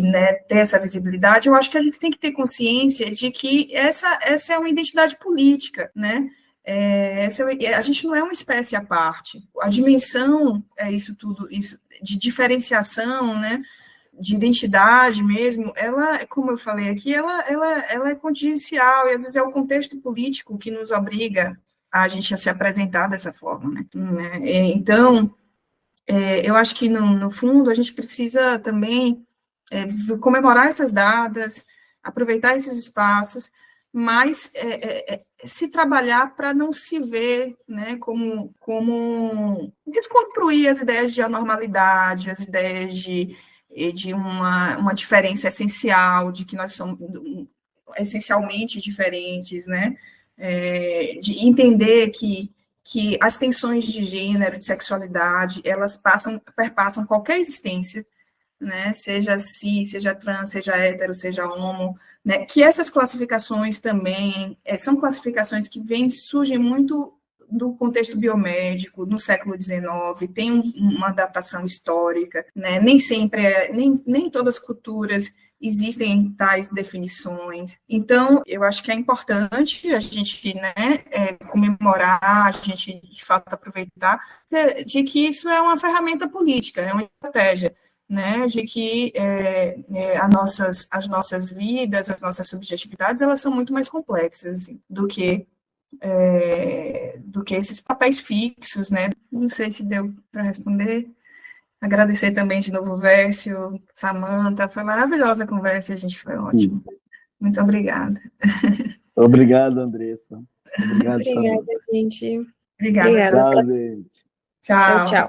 Speaker 2: né, ter essa visibilidade, eu acho que a gente tem que ter consciência de que essa é uma identidade política, né? A gente não é uma espécie à parte. A dimensão isso tudo, isso de diferenciação, né? De identidade mesmo, ela, como eu falei aqui, ela é contingencial, e às vezes é o contexto político que nos obriga a gente a se apresentar dessa forma, né? Então, eu acho que, no fundo, a gente precisa também comemorar essas datas, aproveitar esses espaços, mas se trabalhar para não se ver, né, como desconstruir as ideias de anormalidade, as ideias de uma diferença essencial, de que nós somos essencialmente diferentes, né? De entender que as tensões de gênero, de sexualidade, elas perpassam qualquer existência, né? Seja cis, seja trans, seja hétero, seja homo, né? Que essas classificações também são classificações que surgem muito do contexto biomédico, no século XIX, tem uma datação histórica, né? Nem sempre, nem todas as culturas existem tais definições. Então, eu acho que é importante a gente, né, comemorar, a gente, de fato, aproveitar de que isso é uma ferramenta política, é uma estratégia, né, de que as nossas vidas, as nossas subjetividades, elas são muito mais complexas assim, do que esses papéis fixos, né? Não sei se deu para responder. Agradecer também de novo o Vécio, Samanta, foi maravilhosa a conversa, a gente foi ótimo. Muito obrigada.
Speaker 3: Obrigado, Andressa. Obrigado,
Speaker 4: Obrigada, gente.
Speaker 2: Obrigada.
Speaker 3: Tchau, gente.
Speaker 2: Tchau.
Speaker 4: Tchau.